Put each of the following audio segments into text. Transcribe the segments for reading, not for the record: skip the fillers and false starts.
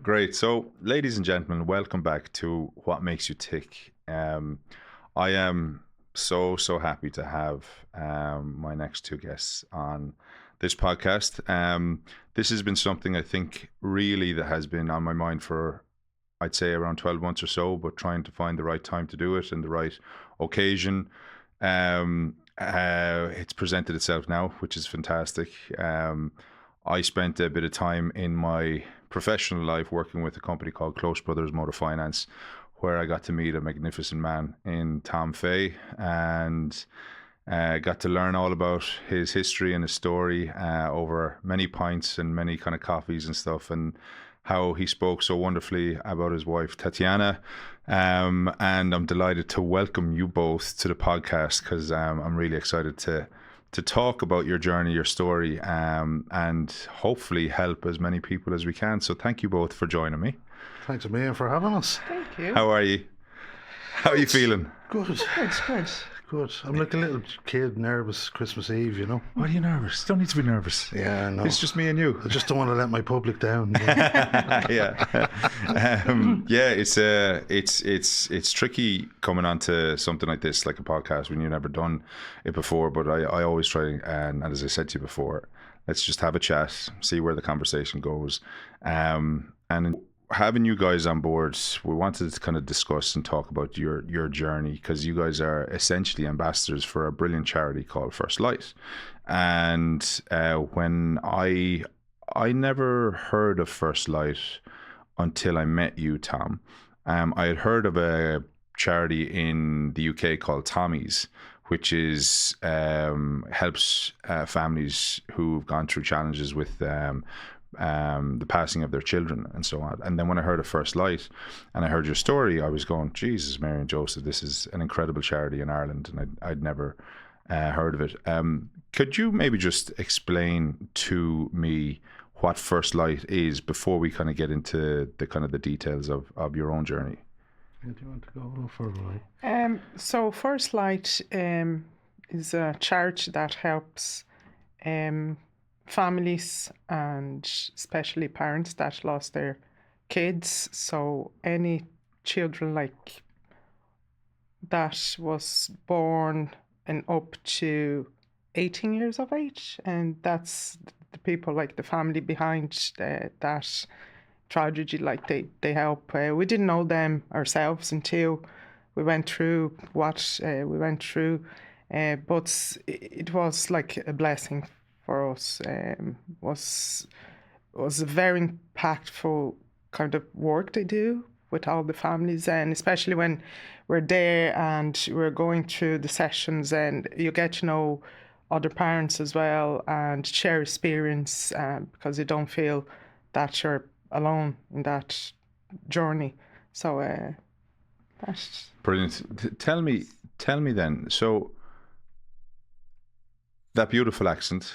Great. So, ladies and gentlemen, welcome back to What Makes You Tick. I am so happy to have my next two guests on this podcast. This has been something I think really that has been on my mind for, I'd say, around 12 months or so, but trying to find the right time to do it and the right occasion. It's presented itself now, which is fantastic. I spent a bit of time in my professional life working with a company called Close Brothers Motor Finance, where I got to meet a magnificent man in Tom Fay, and got to learn all about his history and his story over many pints and many kind of coffees and stuff, and how he spoke so wonderfully about his wife Tatiana. And I'm delighted to welcome you both to the podcast, because I'm really excited to talk about your journey, your story, and hopefully help as many people as we can. So thank you both for joining me. Thanks a million for having us. Thank you. How are you? How are you feeling? Good. Good. I'm like a little kid, nervous Christmas Eve, you know. Why are you nervous? Don't need to be nervous. Yeah, I know. It's just me and you. I just don't want to let my public down. Yeah. It's tricky coming onto something like this, like a podcast, when you've never done it before. But I always try, and as I said to you before, let's just have a chat, see where the conversation goes. And having you guys on board, we wanted to kind of discuss and talk about your journey, because you guys are essentially ambassadors for a brilliant charity called First Light. And when I never heard of First Light until I met you, Tom. I had heard of a charity in the UK called Tommy's, which is helps families who've gone through challenges with the passing of their children and so on. And then when I heard of First Light and I heard your story, I was going, Jesus, Mary and Joseph, this is an incredible charity in Ireland, and I'd never heard of it. Could you maybe just explain to me what First Light is before we kind of get into the kind of the details of your own journey? Do you want to go a little further away? So First Light is a charity that helps families, and especially parents that lost their kids. So any children like that was born and up to 18 years of age, and that's the people, like the family behind that tragedy, like they help. We didn't know them ourselves until we went through what we went through, but it was like a blessing for us. Was a very impactful kind of work they do with all the families, and especially when we're there and we're going through the sessions, and you get to know other parents as well and share experience, because you don't feel that you're alone in that journey. So that's Brilliant. Tell me then, so that beautiful accent.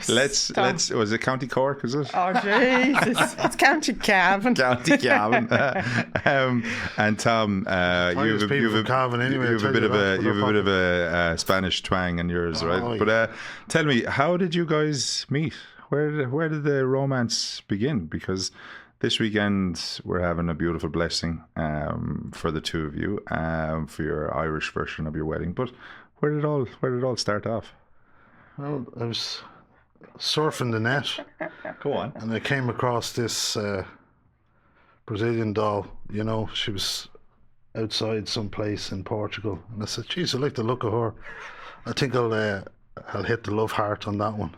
Let's was it County Cork, is it? Oh Jesus, it's County Cavan. County Cavan. And Tom, you've a bit of a Spanish twang in yours, right? Oh, but tell me, how did you guys meet? Where did the romance begin? Because this weekend we're having a beautiful blessing for the two of you, for your Irish version of your wedding. But where did it all start off? Well, I was surfing the net. Go on. And I came across this Brazilian doll. You know, she was outside someplace in Portugal, and I said, "Geez, I like the look of her. I think I'll hit the love heart on that one."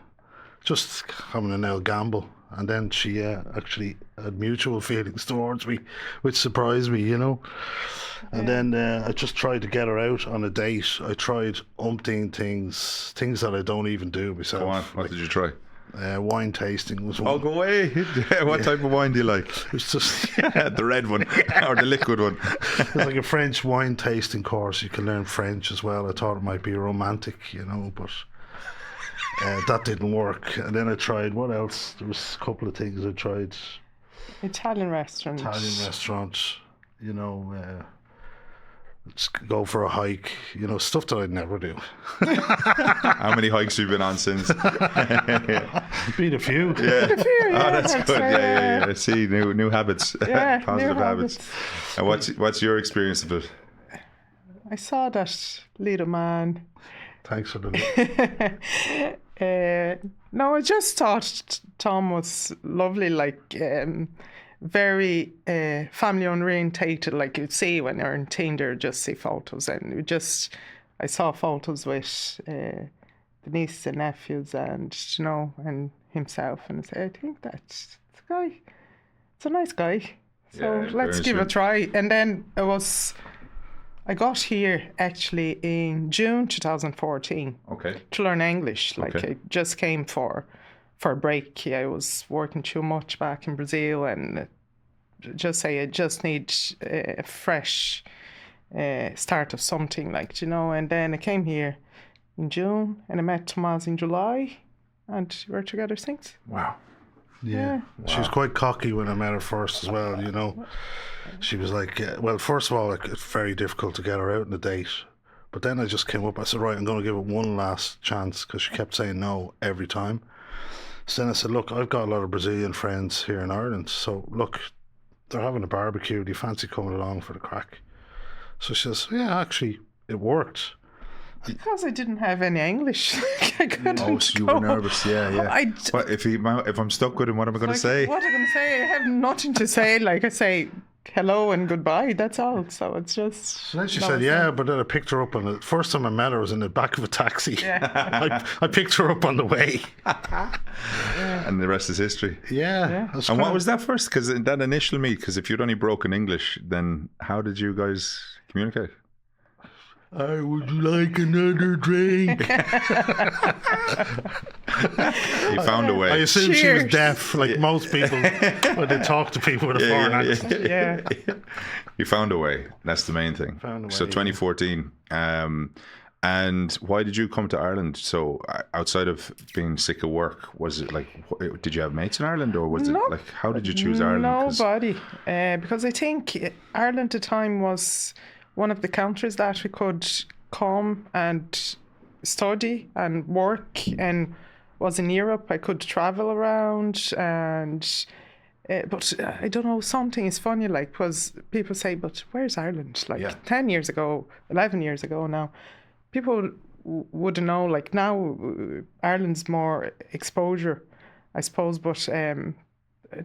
Just having an old gamble. And then she actually had mutual feelings towards me, which surprised me, you know. And then I just tried to get her out on a date. I tried umpteen things that I don't even do myself. Go on. What did you try? Wine tasting was one. Oh, go away. What type of wine do you like? It was just the red one or the liquid one? It's like a French wine tasting course. You can learn French as well. I thought it might be romantic, you know, but that didn't work. And then I tried, what else? There was a couple of things I tried. Italian restaurant, you know. Just go for a hike, you know, stuff that I'd never do. How many hikes have you been on since? Been a few. Yeah. A few, Oh, that's I'd good. say, Yeah. See, new habits, Yeah, positive new habits. And what's your experience of it? I saw that little man. Thanks for the No, I just thought Tom was lovely, like very family orientated. Like you'd see when you're in Tinder, just see photos, and I saw photos with the nieces and nephews, and and himself, and I say, I think that's the guy. It's a nice guy. So Yeah, let's very give it a sweet. try. And then I got here actually in June 2014 Okay. to learn English. Like Okay. I just came for a break. I was working too much back in Brazil, and just say I just need a fresh start of something, like And then I came here in June, and I met Tomas in July, and we're together since. Wow. Yeah. She was quite cocky when I met her first as well, you know. She was like, well, first of all, like, it's very difficult to get her out on a date. But then I just came up, I said, right, I'm going to give it one last chance, because she kept saying no every time. So then I said, look, I've got a lot of Brazilian friends here in Ireland. So look, they're having a barbecue. Do you fancy coming along for the crack? So she says, yeah, actually, it worked. Because I didn't have any English. I couldn't Oh, so you go. were nervous. Yeah. What if I'm stuck with him? What am I going to say? What am I going to say? I have nothing to say. Like I say hello and goodbye. That's all. So it's just. So then she said, yeah, but then I picked her up on the first time I met her was in the back of a taxi. Yeah. I picked her up on the way. And the rest is history. Yeah. And what was that first? Because that initial meet, because if you'd only broken English, then how did you guys communicate? Would you like another drink? You found a way. I assume she was Cheers. deaf, like most people when they talk to people with a foreign accent. Yeah. You found a way. That's the main thing. Found a way, So 2014. And why did you come to Ireland? So outside of being sick of work, was it like, did you have mates in Ireland, or was it like, how did you choose Ireland? 'Cause- Nobody. Because I think Ireland at the time was one of the countries that we could come and study and work, and was in Europe. I could travel around, and but I don't know, something is funny, like, because people say, but where's Ireland? Like Yeah. 10 years ago, 11 years ago now, people wouldn't know. Like now, Ireland's more exposure, I suppose, but I'd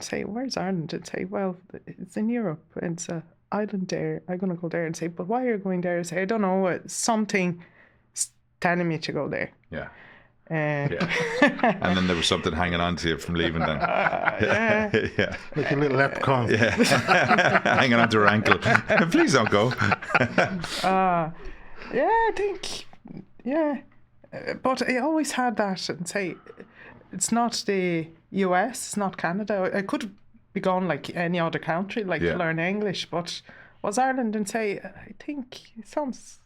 say, where's Ireland? I'd say, well, it's in Europe. It's a island there. I'm going to go there, and say, but why are you going there? I say, I don't know, something telling me to go there. Yeah. Yeah. And then there was something hanging on to you from leaving then. Yeah. Yeah. Like a little leprechaun. Yeah. Hanging on to her ankle. Please don't go. Yeah, I think, yeah. But I always had that, and say, it's not the US, it's not Canada. I could be gone like any other country, like Yeah. to learn English, but was Ireland, and say, I think it sounds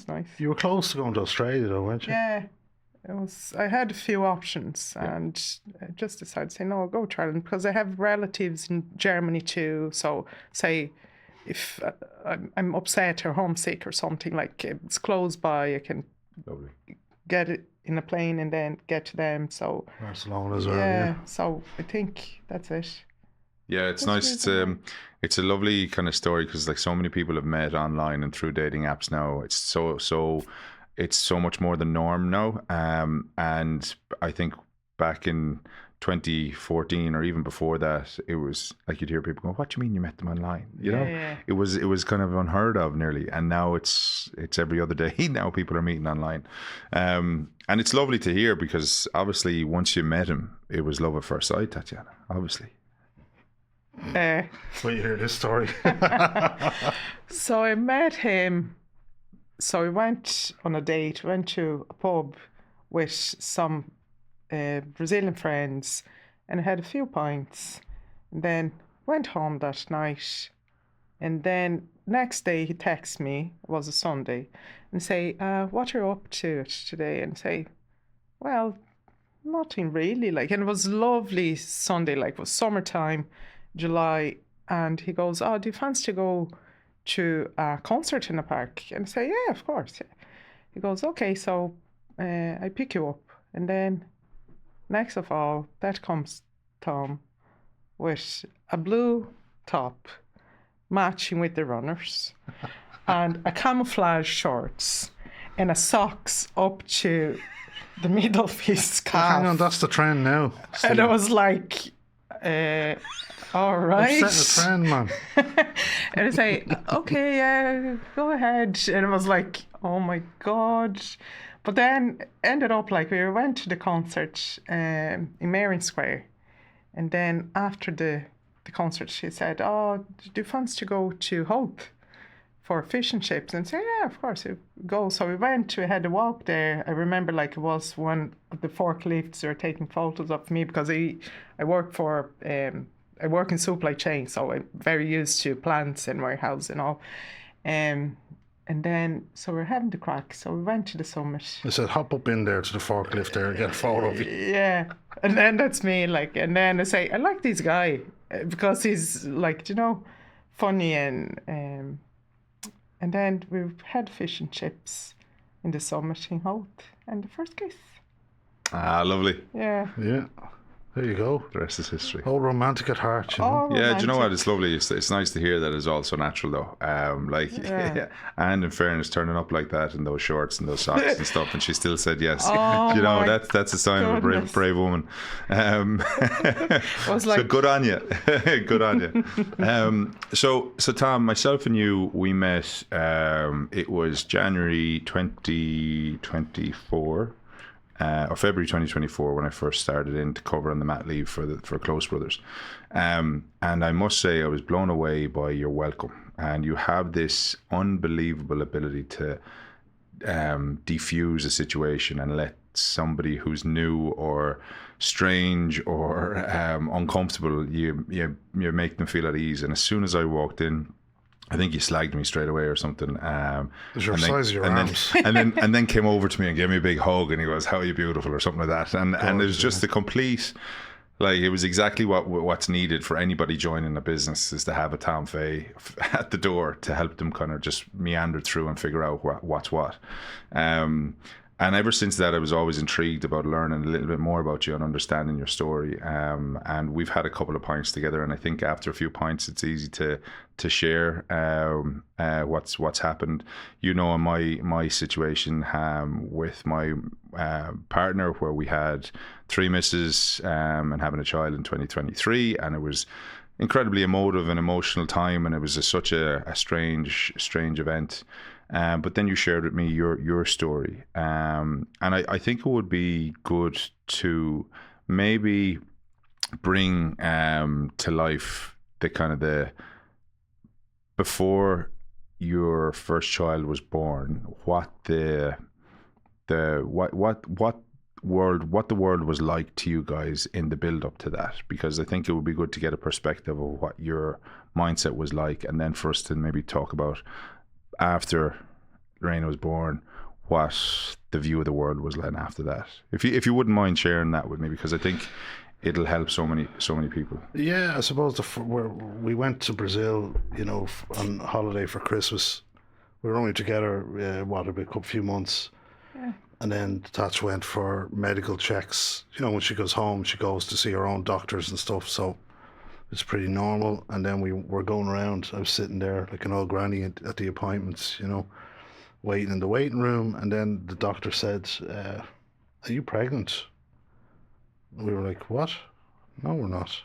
nice. You were close to going to Australia, though, weren't you? Yeah. It was. I had a few options, and I just decided to say no, I'll go to Ireland, because I have relatives in Germany too. So say if I'm upset or homesick or something, like it's close by, I can Lovely. get it in a plane and then get to them. So Barcelona as well, yeah, yeah. so I think that's it. Yeah, it's That's nice. really It's a lovely kind of story, because like so many people have met online and through dating apps now. It's so much more the norm now. And I think back in 2014 or even before that, it was like you'd hear people go, "What do you mean you met them online?" You know, Yeah. it was kind of unheard of nearly, and now it's every other day. Now people are meeting online, and it's lovely to hear, because obviously once you met him, it was love at first sight, Tatiana. Obviously. Wait, you hear this story? So I met him. So we went on a date, went to a pub with some Brazilian friends, and had a few pints, and then went home that night. And then next day he texts me, it was a Sunday, and say, what are you up to today? And say, well, nothing really. Like, and it was lovely Sunday, like it was summertime, July. And he goes, oh, do you fancy to go to a concert in the park? And I say, yeah, of course. Yeah. He goes, okay, so I pick you up. And then next of all, that comes Tom with a blue top matching with the runners and a camouflage shorts and a socks up to the middle of his calf. Hang on, that's the trend now. And I was like, all right. Upset the trend, man. And I say, okay, yeah, go ahead. And it was like, oh my God. But then ended up like we went to the concert in Marion Square. And then after the concert, she said, oh, do you fancy to go to Hope for fish and chips? And I said, yeah, of course, you go. So we went, we had a walk there. I remember like it was one of the forklifts were taking photos of me because I work for, I work in supply chain, so I'm very used to plants and warehouse and all. And then, so we're having the crack. So we went to the summit. I said, hop up in there to the forklift there and get a photo of you. Yeah. And then that's me, like, and then I say, I like this guy because he's like, you know, funny and then we had fish and chips in the summit in Hoth and the first kiss. Ah, lovely. Yeah. Yeah. There you go. The rest is history. Oh, romantic at heart, you know. Oh, Yeah, do you know romantic. what? It's lovely. It's nice to hear that it's all so natural, though. Like, Yeah. and in fairness, turning up like that in those shorts and those socks and stuff, and she still said yes. Oh, you know, my that's a sign of a goodness. brave woman. was So like- good on you, good on you. So Tom, myself and you, we met. It was January 2024. Or February 2024 when I first started in to cover on the mat leave for Close Brothers, and I must say I was blown away by your welcome, and you have this unbelievable ability to defuse a situation and let somebody who's new or strange or uncomfortable, you make them feel at ease. And as soon as I walked in, I think you slagged me straight away or something. It's your and then- size of your and arms. Then, and then came over to me and gave me a big hug, and he goes, "How are you beautiful?" or something like that. And it was just the complete, like, it was exactly what's needed for anybody joining a business, is to have a Tom Fay at the door to help them kind of just meander through and figure out what's what. And ever since that, I was always intrigued about learning a little bit more about you and understanding your story. And we've had a couple of pints together, and I think after a few pints, it's easy to share what's happened. You know, in my situation with my partner, where we had 3 misses and having a child in 2023, and it was incredibly emotive and emotional time, and it was such a strange event. But then you shared with me your story, and I think it would be good to maybe bring to life the kind of the before your first child was born, what the world was like to you guys in the build up to that, because I think it would be good to get a perspective of what your mindset was like, and then for us to maybe talk about after Lorena was born, what the view of the world was like after that. If you wouldn't mind sharing that with me, because I think it'll help so many people. Yeah, I suppose we went to Brazil, you know, on holiday for Christmas. We were only together, a few months. Yeah. And then Tats went for medical checks. You know, when she goes home, she goes to see her own doctors and stuff. So it's pretty normal. And then we were going around. I was sitting there like an old granny at the appointments, you know, waiting in the waiting room. And then the doctor said, are you pregnant? We were like, what? No, we're not.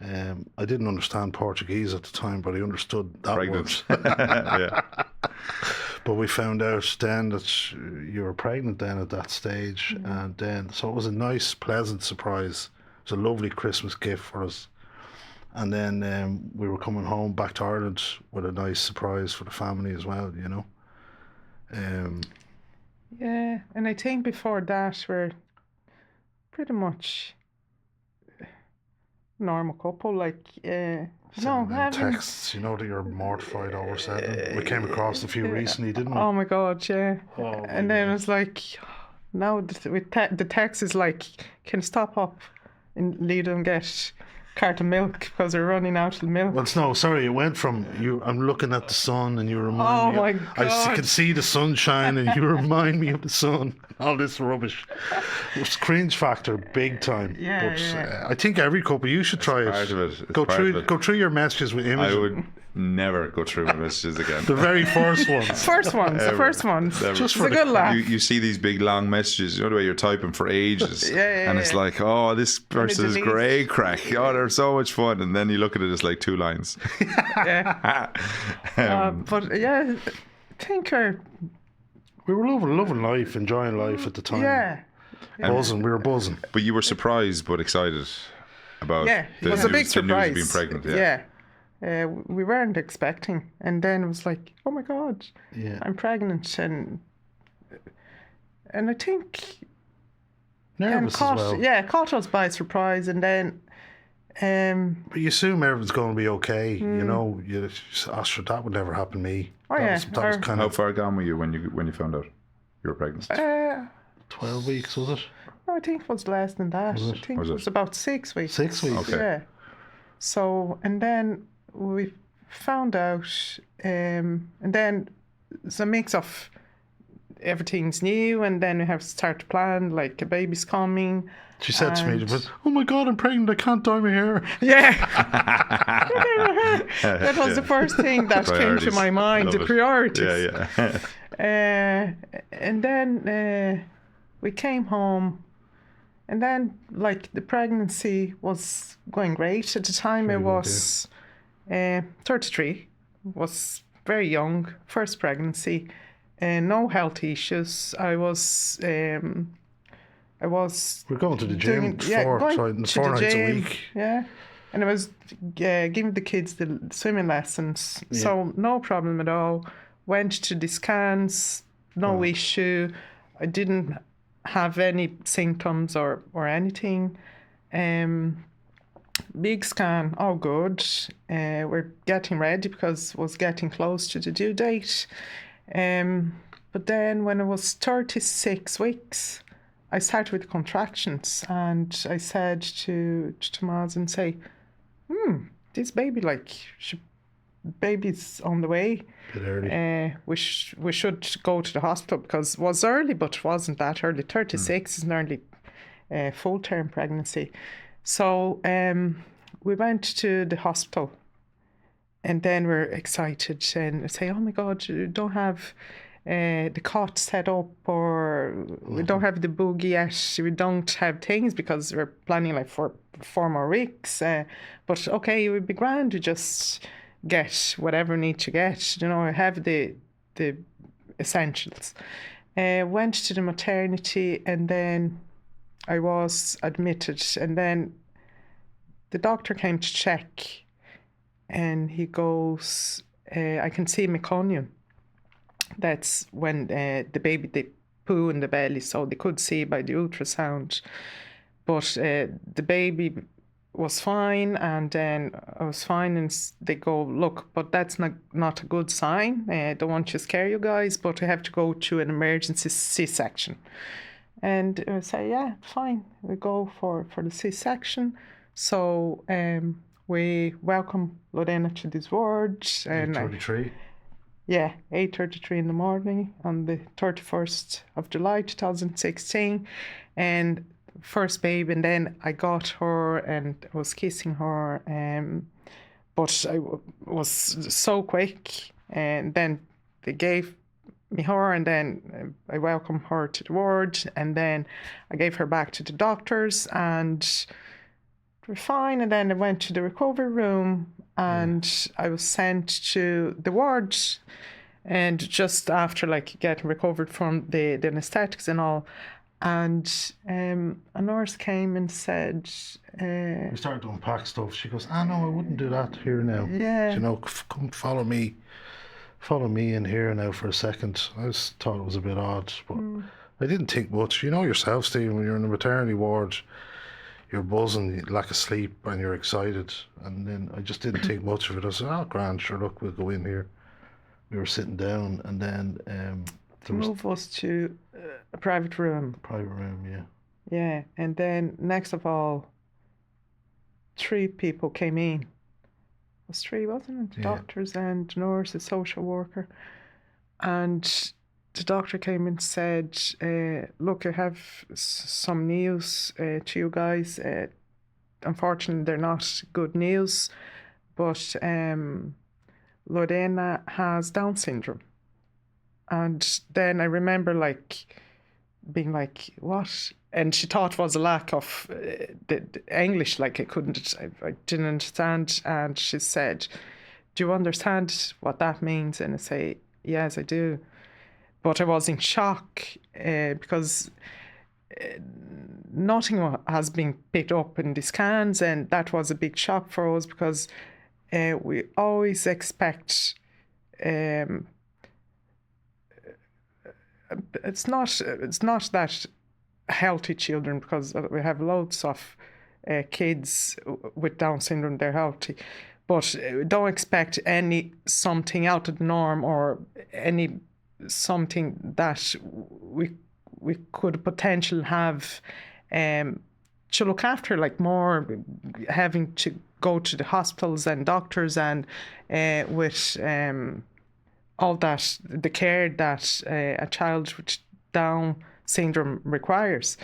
I didn't understand Portuguese at the time, but I understood that Pregnant. word. Yeah. But we found out then that you were pregnant then at that stage. And then, so it was a nice, pleasant surprise. It was a lovely Christmas gift for us. And then we were coming home back to Ireland with a nice surprise for the family as well, you know. Yeah, and I think before that we're pretty much normal couple, like no, Sending them having. texts, you know, that you're mortified over sending. We came across a few recently, didn't we? Oh my God, yeah. Oh, And then it was like, now the text is like, can you stop up and leave them get carton of milk because we're running out of milk. Well, no, sorry, it went from you. I'm looking at the sun, and you remind me. my I can God. see the sunshine, and you remind me of the sun. All this rubbish. It's cringe factor, big time. Yeah, But yeah. I think every couple you should try part it. of it. It's Go part through of it. go through your messages with images. I would never go through my messages again. The very first ones. First ones, the Ever. first ones. Ever. It's Just for a the- good laugh. You see these big long messages, you know the way you're typing for ages, Yeah, and it's yeah. like, oh, this person is delete. great crack. Oh, they're so much fun, and then you look at it, it's like 2 lines. Yeah. But yeah, I think We were loving life, enjoying life at the time. yeah. Buzzing. We were buzzing. But you were surprised but excited about Yeah, it the was a big news, the news surprise. of being pregnant. Yeah. We weren't expecting, and then it was like, oh my God, Yeah. I'm pregnant, and I think Nervous as well. caught us by surprise, and then But you assume everything's going to be okay. You know, you just, sure, that would never happen to me. Oh, that yeah, was, that was or- kind How of far gone were you when you found out you were pregnant? 12 weeks, was it? I think it was less than that. Was I it? think Was it it? was about 6 weeks. 6 weeks. Okay. Yeah. So, and then we found out, and then it's a mix of everything's new, and then we have to start to plan, like a baby's coming. She said to me, And- "Oh my God, I'm pregnant. I can't dye my hair." Yeah. That was the first thing that came to Priorities. my mind, Love the it. priorities. Yeah. And then we came home, and then like the pregnancy was going great. At the time, I Very good, was 33, was very young, first pregnancy, no health issues. I was We're going to the doing- gym yeah, four going nights to the a gym, week. Yeah. And I was giving the kids the swimming lessons. Yeah. So no problem at all. Went to the scans, no issue. I didn't have any symptoms or anything. Big scan, all good. We're getting ready because it was getting close to the due date. But then when it was 36 weeks, I started with contractions, and I said to Tomas and say, this baby, baby's on the way. Bit early. We should go to the hospital because it was early, but it wasn't that early. 36 is an early full-term pregnancy. So we went to the hospital, and then we're excited and say, oh my God, you don't have the cot set up, or we don't have the boogie yet. We don't have things because we're planning like for 4 more weeks. But okay, it would be grand to just get whatever we need to get. You know, have the essentials. Went to the maternity, and then I was admitted, and then the doctor came to check, and he goes, I can see meconium. That's when the baby, they poo in the belly, so they could see by the ultrasound. But the baby was fine, and then I was fine, and they go, look, but that's not a good sign. I don't want to scare you guys, but we have to go to an emergency C-section. And I say, yeah, fine. We go for the C-section. So we welcome Lorena to this ward. And 33. yeah, 8:33 in the morning on the 31st of July 2016. And first baby, and then I got her and I was kissing her. But I was so quick. And then they gave me her, and then I welcomed her to the ward, and then I gave her back to the doctors, and we're fine. And then I went to the recovery room, and I was sent to the ward, and just after like getting recovered from the anesthetics and all, and a nurse came and said, We started to unpack stuff. She goes, no, I wouldn't do that here now. Yeah. You know, come follow me. Follow me in here now for a second. I just thought it was a bit odd, but I didn't think much. You know yourself, Stephen, when you're in the maternity ward, you're buzzing, you lack of sleep, and you're excited. And then I just didn't think much of it. I said, oh, grand, sure, look, we'll go in here. We were sitting down, and then there was move us to a private room. a private room, yeah. Yeah, and then next of all, three people came in. It was three, wasn't it? Yeah. Doctors and nurse, a social worker. And the doctor came and said, look, I have some news to you guys. Unfortunately, they're not good news, but Lorena has Down syndrome. And then I remember being like, what? And she thought it was a lack of the English, I didn't understand. And she said, do you understand what that means? And I say, yes, I do. But I was in shock because nothing has been picked up in the scans, and that was a big shock for us because we always expect it's not that healthy children, because we have loads of kids with Down syndrome, they're healthy, but don't expect something out of the norm or something that we could potentially have to look after, more having to go to the hospitals and doctors and with all that, the care that a child with Down syndrome requires.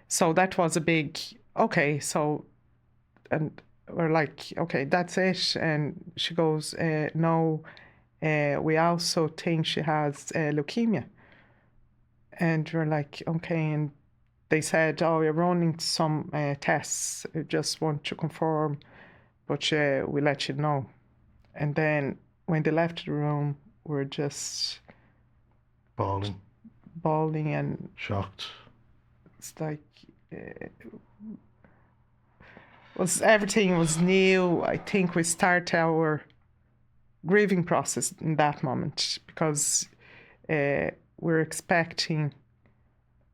So that was a big, okay, so, and we're like, okay, that's it. And she goes, no, we also think she has leukemia. And we're like, okay. And they said, oh, we're running some tests. We just want to confirm, but we'll let you know. And then when they left the room, we're just bawling and shocked. It's like everything was new. I think we start our grieving process in that moment because we're expecting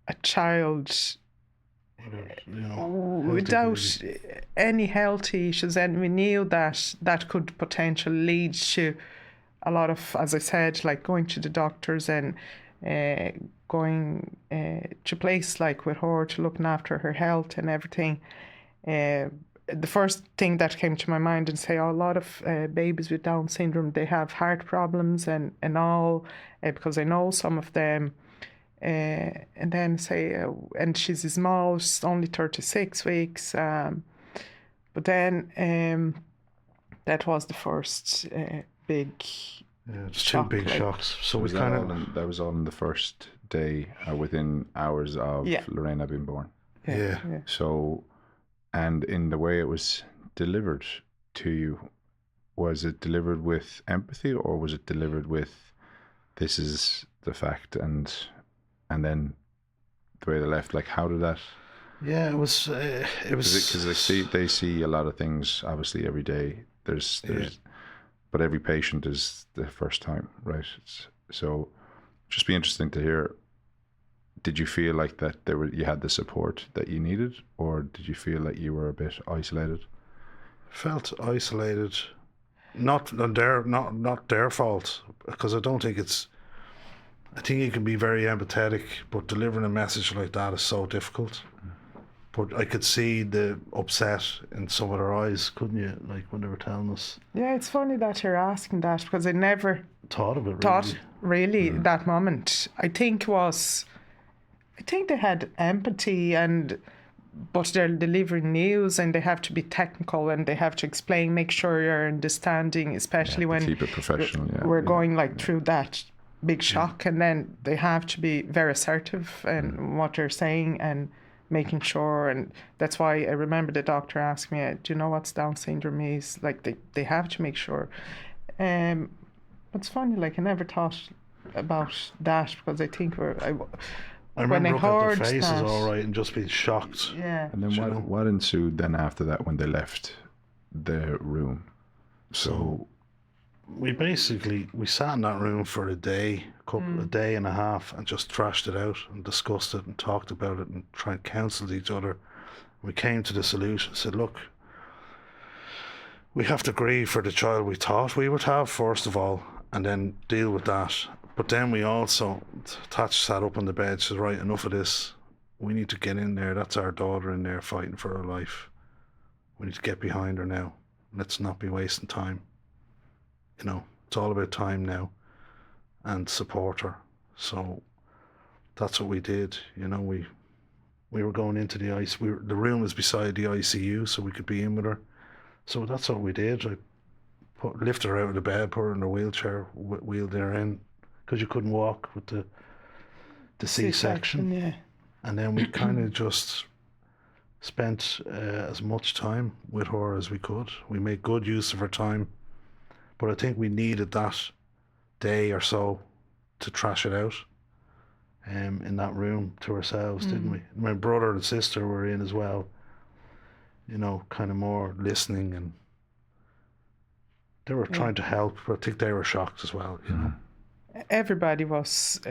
a child without any health issues, and we knew that could potentially lead to a lot of, as I said, going to the doctors and going to place with her to looking after her health and everything. The first thing that came to my mind and say, a lot of babies with Down syndrome, they have heart problems and all, because I know some of them. And then say, and she's small, she's only 36 weeks. But then that was the first big it's shock, two big shocks. So we that was all in the first day, within hours of Lorena being born. Yeah. So, and in the way it was delivered to you, was it delivered with empathy, or was it delivered with, this is the fact, and then the way they left? How did that? Yeah, it was because they see a lot of things obviously every day. There's but every patient is the first time, right? So just be interesting to hear. Did you feel like that you had the support that you needed, or did you feel like you were a bit isolated? Felt isolated, not their fault, because I don't think it's. I think you can be very empathetic, but delivering a message like that is so difficult. But I could see the upset in some of their eyes, couldn't you? When they were telling us. Yeah, it's funny that you're asking that, because I never thought of it. Really that moment. I think they had empathy, but they're delivering news and they have to be technical and they have to explain, make sure you're understanding, especially when keep it professional. We're going through that big shock, and then they have to be very assertive in what they're saying and making sure. And that's why I remember the doctor asked me, do you know what Down syndrome is? They have to make sure. It's funny, I never thought about that, because I think I remember looking at their faces all right and just being shocked. Yeah. And then what ensued then after that when they left the room? So we sat in that room for a day and a half, and just thrashed it out and discussed it and talked about it and tried to counsel each other. We came to the solution, said, look, we have to grieve for the child we thought we would have, first of all, and then deal with that. But then we also, Tatch sat up on the bed, said, right, enough of this. We need to get in there. That's our daughter in there fighting for her life. we need to get behind her now. Let's not be wasting time. You know, it's all about time now, and support her. So that's what we did. You know, we were going into the ice. The room was beside the ICU, so we could be in with her. So that's what we did. I lifted her out of the bed, put her in a wheelchair, wheeled her in, because you couldn't walk with the C-section. Yeah. And then we kind of just spent as much time with her as we could. We made good use of her time, but I think we needed that day or so to trash it out in that room to ourselves, didn't we? My brother and sister were in as well, you know, kind of more listening, and they were trying to help, but I think they were shocked as well, you know. Everybody was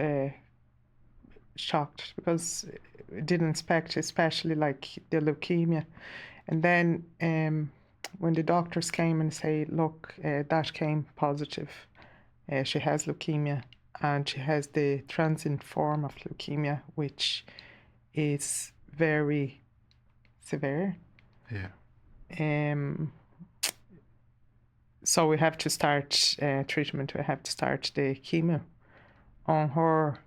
shocked because we didn't expect, especially like the leukemia. And then when the doctors came and say, look, that came positive. She has leukemia, and she has the transient form of leukemia, which is very severe. Yeah. So we have to start treatment. We have to start the chemo on her,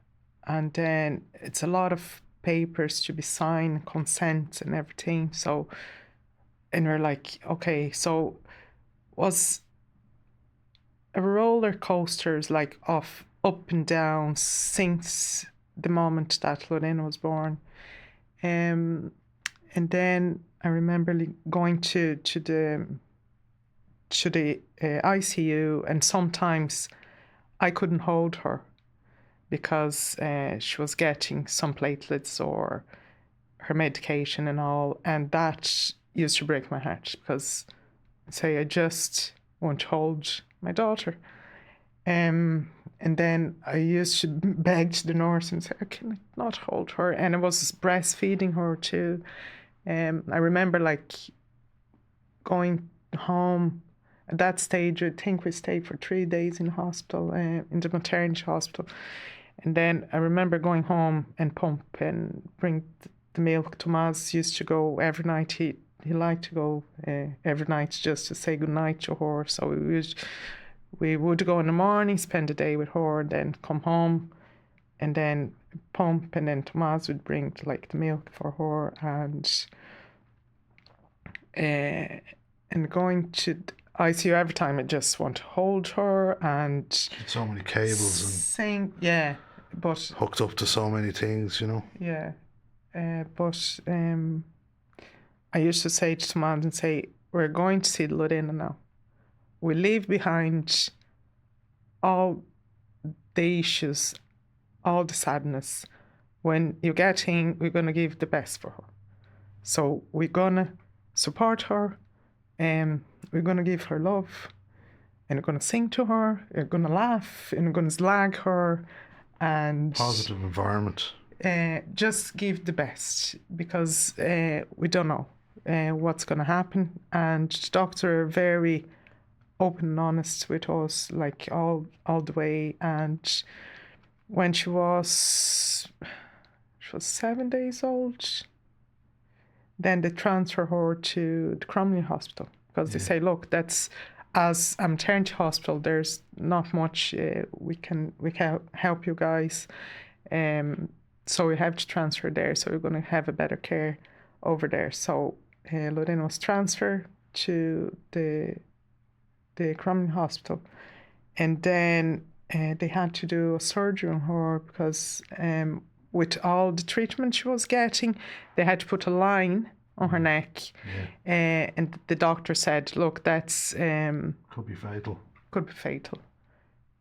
and then it's a lot of papers to be signed, consent and everything. So, and we're like, okay, so was a roller coasters like of up and down since the moment that Lorena was born. And then I remember going to the ICU, and sometimes I couldn't hold her because she was getting some platelets or her medication and all, and that used to break my heart because I just want to hold my daughter. And then I used to beg to the nurse and say, I can not hold her. And I was breastfeeding her too. I remember like going home. At that stage, I think we stayed for 3 days in hospital, in the maternity hospital. And then I remember going home and pump and bring the milk. Tomas used to go every night. He liked to go every night just to say goodnight to her. So we would go in the morning, spend the day with her, and then come home and then pump. And then Tomas would bring like the milk for her, and going to ICU every time. I just want to hold her and so many cables sing. Yeah, but hooked up to so many things, you know. Yeah, but I used to say to Tomas and say, we're going to see Lorena now. We leave behind all the issues, all the sadness. When you get in, we're going to give the best for her. So we're going to support her, and we're going to give her love, and we're going to sing to her, we're going to laugh, and we're going to slag her, and positive environment. Just give the best, because we don't know what's going to happen. And the doctors are very open and honest with us, like all the way. And when she was 7 days old, then they transfer her to the Cromley Hospital, because they say, look, that's, as a maternity hospital, there's not much we can help you guys. So we have to transfer there, so we're going to have a better care over there. So Lorena was transferred to the Cromley Hospital, and then they had to do a surgery on her because with all the treatment she was getting, they had to put a line on her neck. And the doctor said, look, that's could be fatal.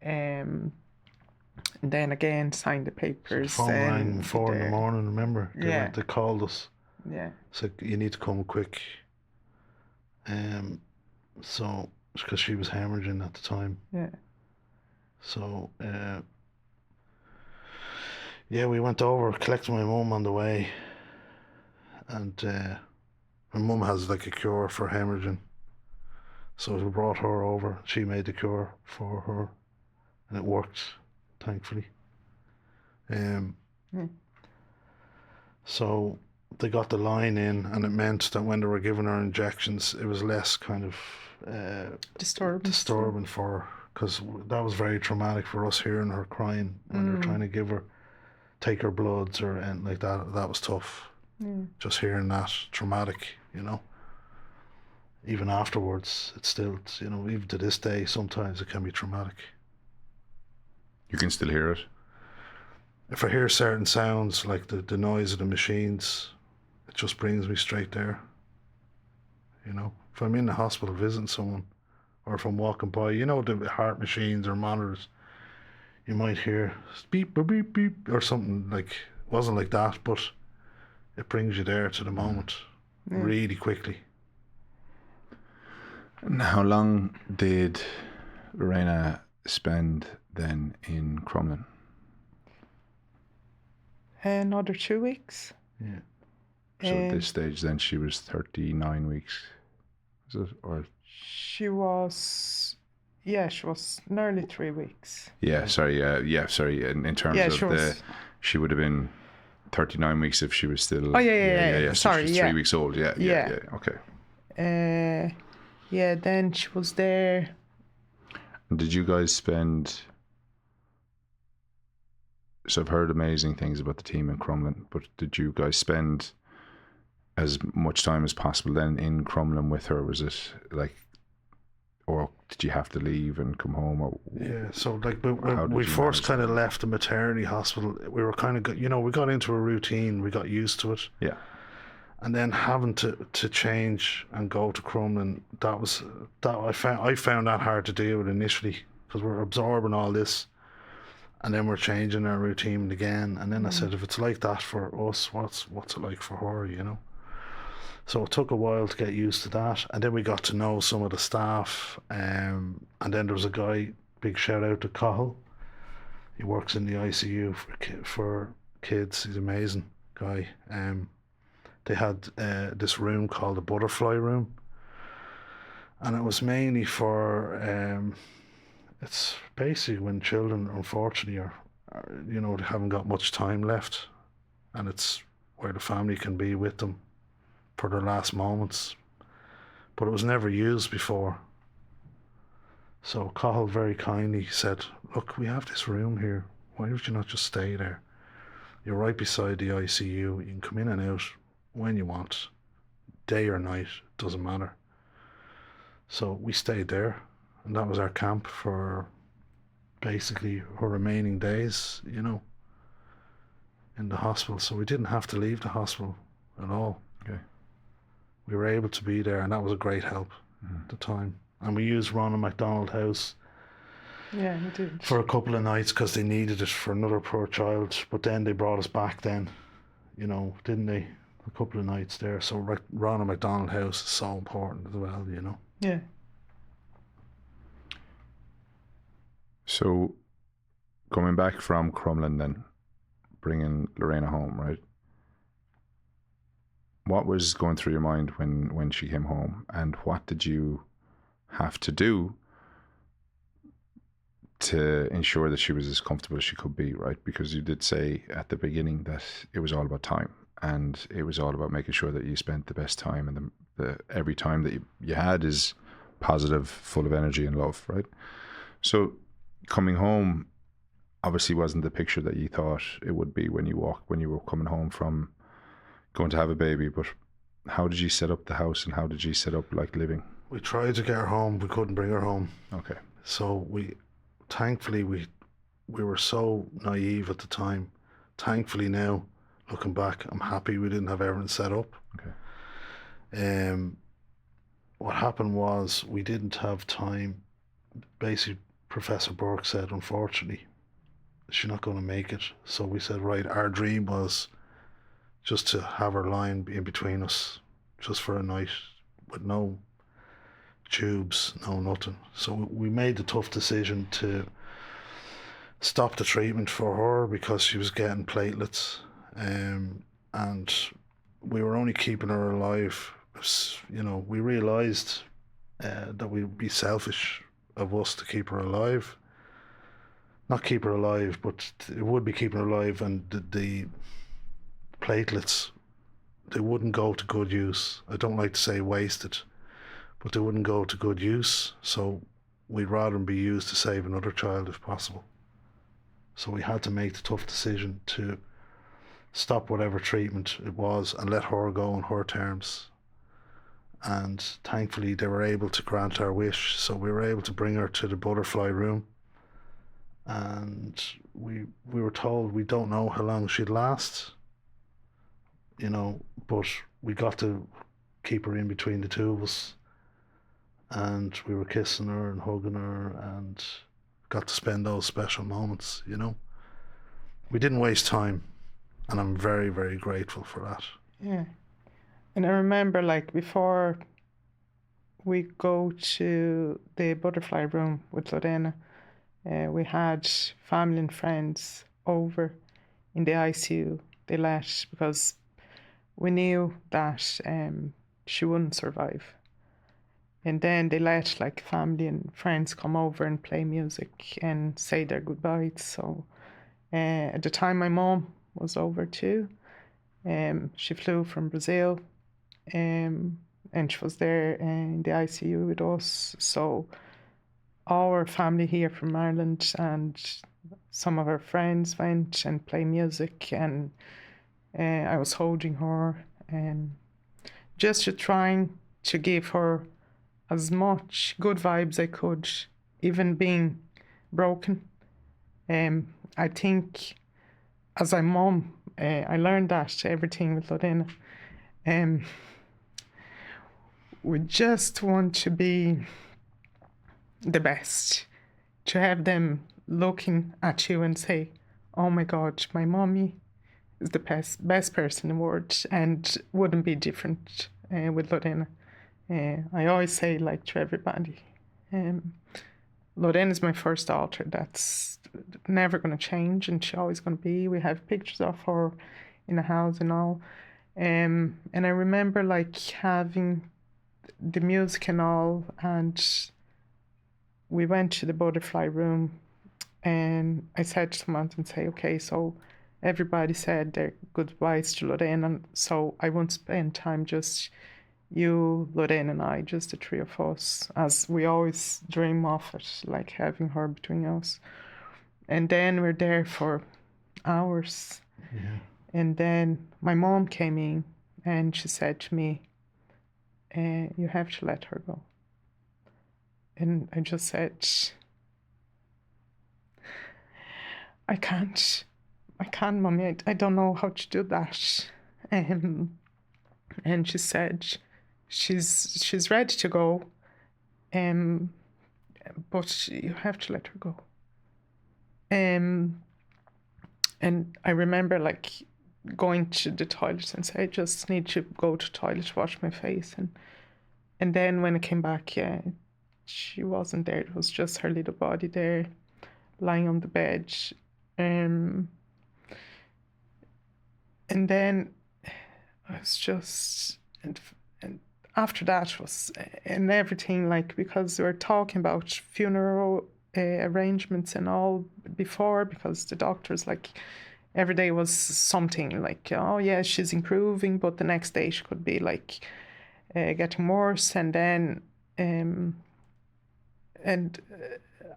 And then again signed the papers. So the phone rang 4 in the morning, remember? They called us. Yeah. So you need to come quick. So because she was hemorrhaging at the time. Yeah. So we went over, collected my mum on the way, and my mum has like a cure for hemorrhaging. So we brought her over. She made the cure for her, and it worked, thankfully. So they got the line in, and it meant that when they were giving her injections, it was less kind of disturbing for her, because that was very traumatic for us, hearing her crying when they're trying to take her bloods or anything like that. That was tough. Just hearing that, traumatic, you know. Even afterwards, it's still, you know, even to this day, sometimes it can be traumatic. You can still hear it? If I hear certain sounds, like the noise of the machines, it just brings me straight there. You know, if I'm in the hospital visiting someone, or if I'm walking by, you know, the heart machines or monitors, you might hear beep, beep, beep, beep, or something. Like, it wasn't like that, but it brings you there to the moment really quickly. And how long did Lorena spend then in Crumlin? Another 2 weeks. Yeah. So at this stage then she was 39 weeks, is it? Or she was nearly 3 weeks. in terms of she would have been 39 weeks if she was still so sorry, she was 3 weeks old. Okay. Then she was there. And did you guys spend, so I've heard amazing things about the team in Crumlin, but did you guys spend as much time as possible then in Crumlin with her? Was it like, or did you have to leave and come home? Or so like when we first kind of left the maternity hospital, we were kind of, we got into a routine, we got used to it. Yeah. And then having to change and go to Crumlin, I found that hard to deal with initially, because we're absorbing all this, and then we're changing our routine again. And then I said, if it's like that for us, what's it like for her, you know? So it took a while to get used to that, and then we got to know some of the staff. And then there was a guy, big shout out to Cahill. He works in the ICU for kids. He's an amazing guy. They had this room called the butterfly room, and it was mainly for it's basically when children, unfortunately, are they haven't got much time left, and it's where the family can be with them for their last moments, but it was never used before. So Cahill very kindly said, look, we have this room here, why would you not just stay there? You're right beside the ICU, you can come in and out when you want, day or night, doesn't matter. So we stayed there, and that was our camp for basically her remaining days, in the hospital. So we didn't have to leave the hospital at all. Okay. We were able to be there, and that was a great help at the time. And we used Ronald McDonald House for a couple of nights because they needed it for another poor child. But then they brought us back then, didn't they? A couple of nights there. So Ronald McDonald House is so important as well, Yeah. So coming back from Crumlin then, bringing Lorena home, right? What was going through your mind when she came home, and what did you have to do to ensure that she was as comfortable as she could be, right? Because you did say at the beginning that it was all about time, and it was all about making sure that you spent the best time, and the every time that you had is positive, full of energy and love, right? So coming home obviously wasn't the picture that you thought it would be when you were coming home from going to have a baby. But how did you set up the house, and how did you set up living? We tried to get her home, we couldn't bring her home. Okay. So thankfully we were so naive at the time. Thankfully now, looking back, I'm happy we didn't have everything set up. Okay. What happened was we didn't have time. Basically, Professor Burke said, unfortunately, she's not going to make it. So we said, right, our dream was just to have her lying in between us, just for a night, with no tubes, no nothing. So we made the tough decision to stop the treatment for her because she was getting platelets, and we were only keeping her alive. We realised that we'd be selfish of us to keep her alive. Not keep her alive, but it would be keeping her alive, and the platelets they wouldn't go to good use. I don't like to say wasted, but they wouldn't go to good use. So we'd rather them be used to save another child if possible. So we had to make the tough decision to stop whatever treatment it was and let her go on her terms. And thankfully they were able to grant our wish, so we were able to bring her to the butterfly room, and we were told we don't know how long she'd last, but we got to keep her in between the two of us, and we were kissing her and hugging her and got to spend those special moments. We didn't waste time, and I'm very, very grateful for that. Yeah. And I remember, like, before we go to the butterfly room with Lorena, we had family and friends over in the ICU. They let, because we knew that she wouldn't survive. And then they let, like, family and friends come over and play music and say their goodbyes. So at the time, my mom was over too. She flew from Brazil, and she was there in the ICU with us. So our family here from Ireland and some of our friends went and played music, and I was holding her, and just trying to give her as much good vibes I could, even being broken. I think as a mom, I learned that everything with Lorena. We just want to be the best, to have them looking at you and say, oh my God, my mommy is the best person in the world, and wouldn't be different with Lorena. I always say, like, to everybody, Lorena is my first daughter. That's never going to change, and she's always going to be. We have pictures of her in the house and all. And I remember, like, having the music and all, and we went to the butterfly room, and I said to someone and say, okay, so everybody said their goodbyes to Lorena, so I won't spend time just you, Lorena, and I, just the three of us, as we always dream of it, like having her between us. And then we're there for hours. Yeah. And then my mom came in and she said to me, you have to let her go. And I just said, I can't, Mommy. I don't know how to do that. And she said, she's ready to go, but you have to let her go. And I remember, like, going to the toilet and say, I just need to go to the toilet, wash my face. And then when I came back, yeah, she wasn't there. It was just her little body there, lying on the bed. And then I was just, and after that was, and everything, like, because we were talking about funeral arrangements and all before, because the doctors, like, every day was something, like, oh yeah, she's improving, but the next day she could be, like, getting worse. And then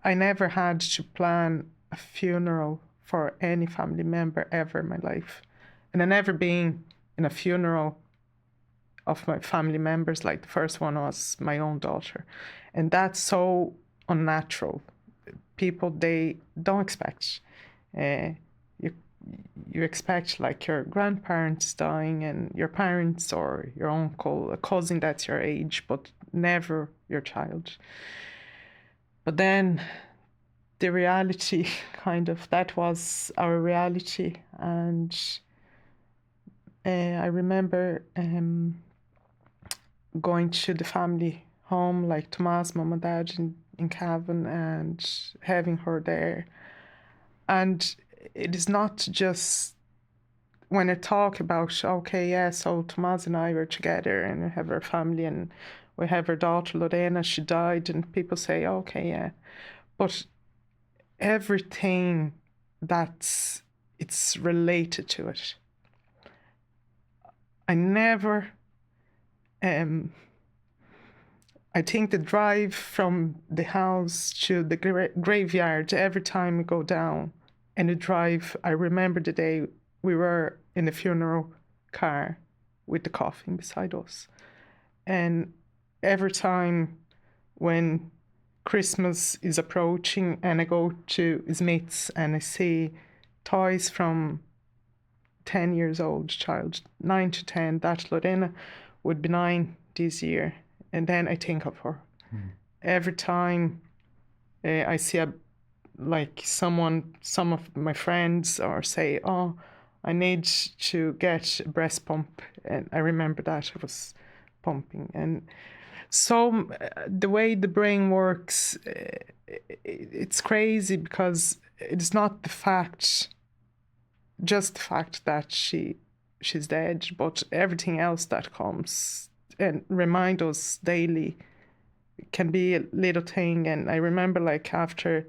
I never had to plan a funeral for any family member ever in my life, and I never been in a funeral of my family members. Like, the first one was my own daughter, and that's so unnatural. People, they don't expect. You expect, like, your grandparents dying and your parents or your uncle, a cousin that's your age, but never your child. But then the reality, kind of, that was our reality. And I remember going to the family home, like Tomas, mom and dad in Cavan, and having her there. And it is not just when I talk about, okay, yeah, so Tomas and I were together and we have our family and we have our daughter Lorena, she died, and people say, okay, yeah. But everything it's related to it. I never, um, I think the drive from the house to the graveyard, every time we go down and the drive, I remember the day we were in the funeral car with the coffin beside us. And every time when Christmas is approaching and I go to his mates and I see toys from 10 years old child, 9 to 10, that Lorena would be 9 this year. And then I think of her. Every time I see some of my friends or say, oh, I need to get a breast pump. And I remember that I was pumping. And so the way the brain works, it's crazy because it's not just the fact that she's dead, but everything else that comes and remind us daily can be a little thing. And I remember after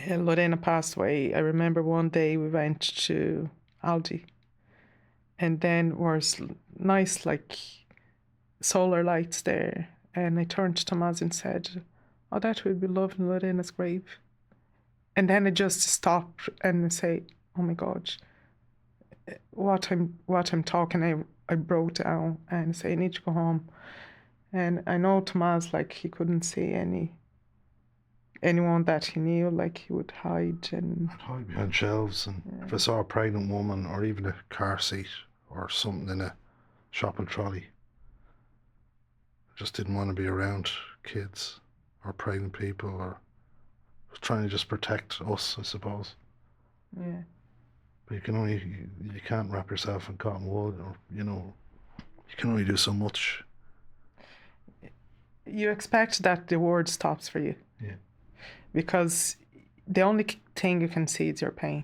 Lorena passed away, I remember one day we went to Aldi and then was nice solar lights there, and I turned to Tomas and said, oh, that would be lovely, Lorena's grave. And then I just stop and say, oh my God, what I'm talking, I broke down and say, I need to go home. And I know Tomas, he couldn't see anyone that he knew, he would hide. And I'd hide behind shelves, and if I saw a pregnant woman or even a car seat or something in a shopping trolley, I just didn't want to be around kids or pregnant people, or was trying to just protect us, I suppose. Yeah. But you can't wrap yourself in cotton wool, or you can only do so much. You expect that the word stops for you. Yeah. Because the only thing you can see is your pain.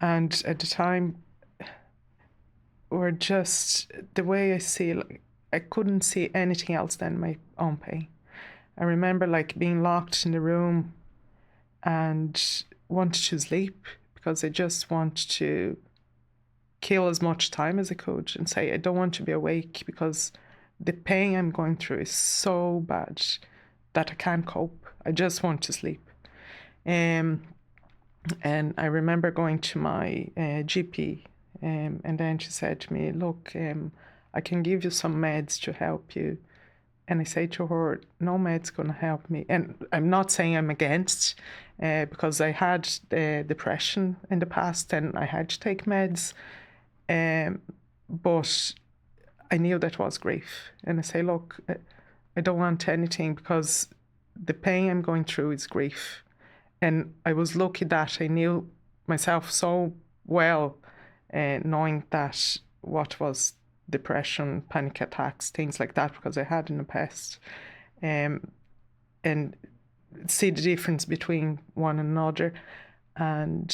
And at the time, or just the way I see it, I couldn't see anything else than my own pain. I remember being locked in the room and wanted to sleep because I just wanted to kill as much time as I could and say, I don't want to be awake because the pain I'm going through is so bad that I can't cope. I just want to sleep. And I remember going to my GP, and then she said to me, look, I can give you some meds to help you. And I say to her, no med's going to help me. And I'm not saying I'm against, because I had depression in the past and I had to take meds. But I knew that was grief. And I say, look, I don't want anything because the pain I'm going through is grief. And I was lucky that I knew myself so well, knowing that what was depression, panic attacks, things like that, because I had in the past, and see the difference between one another. And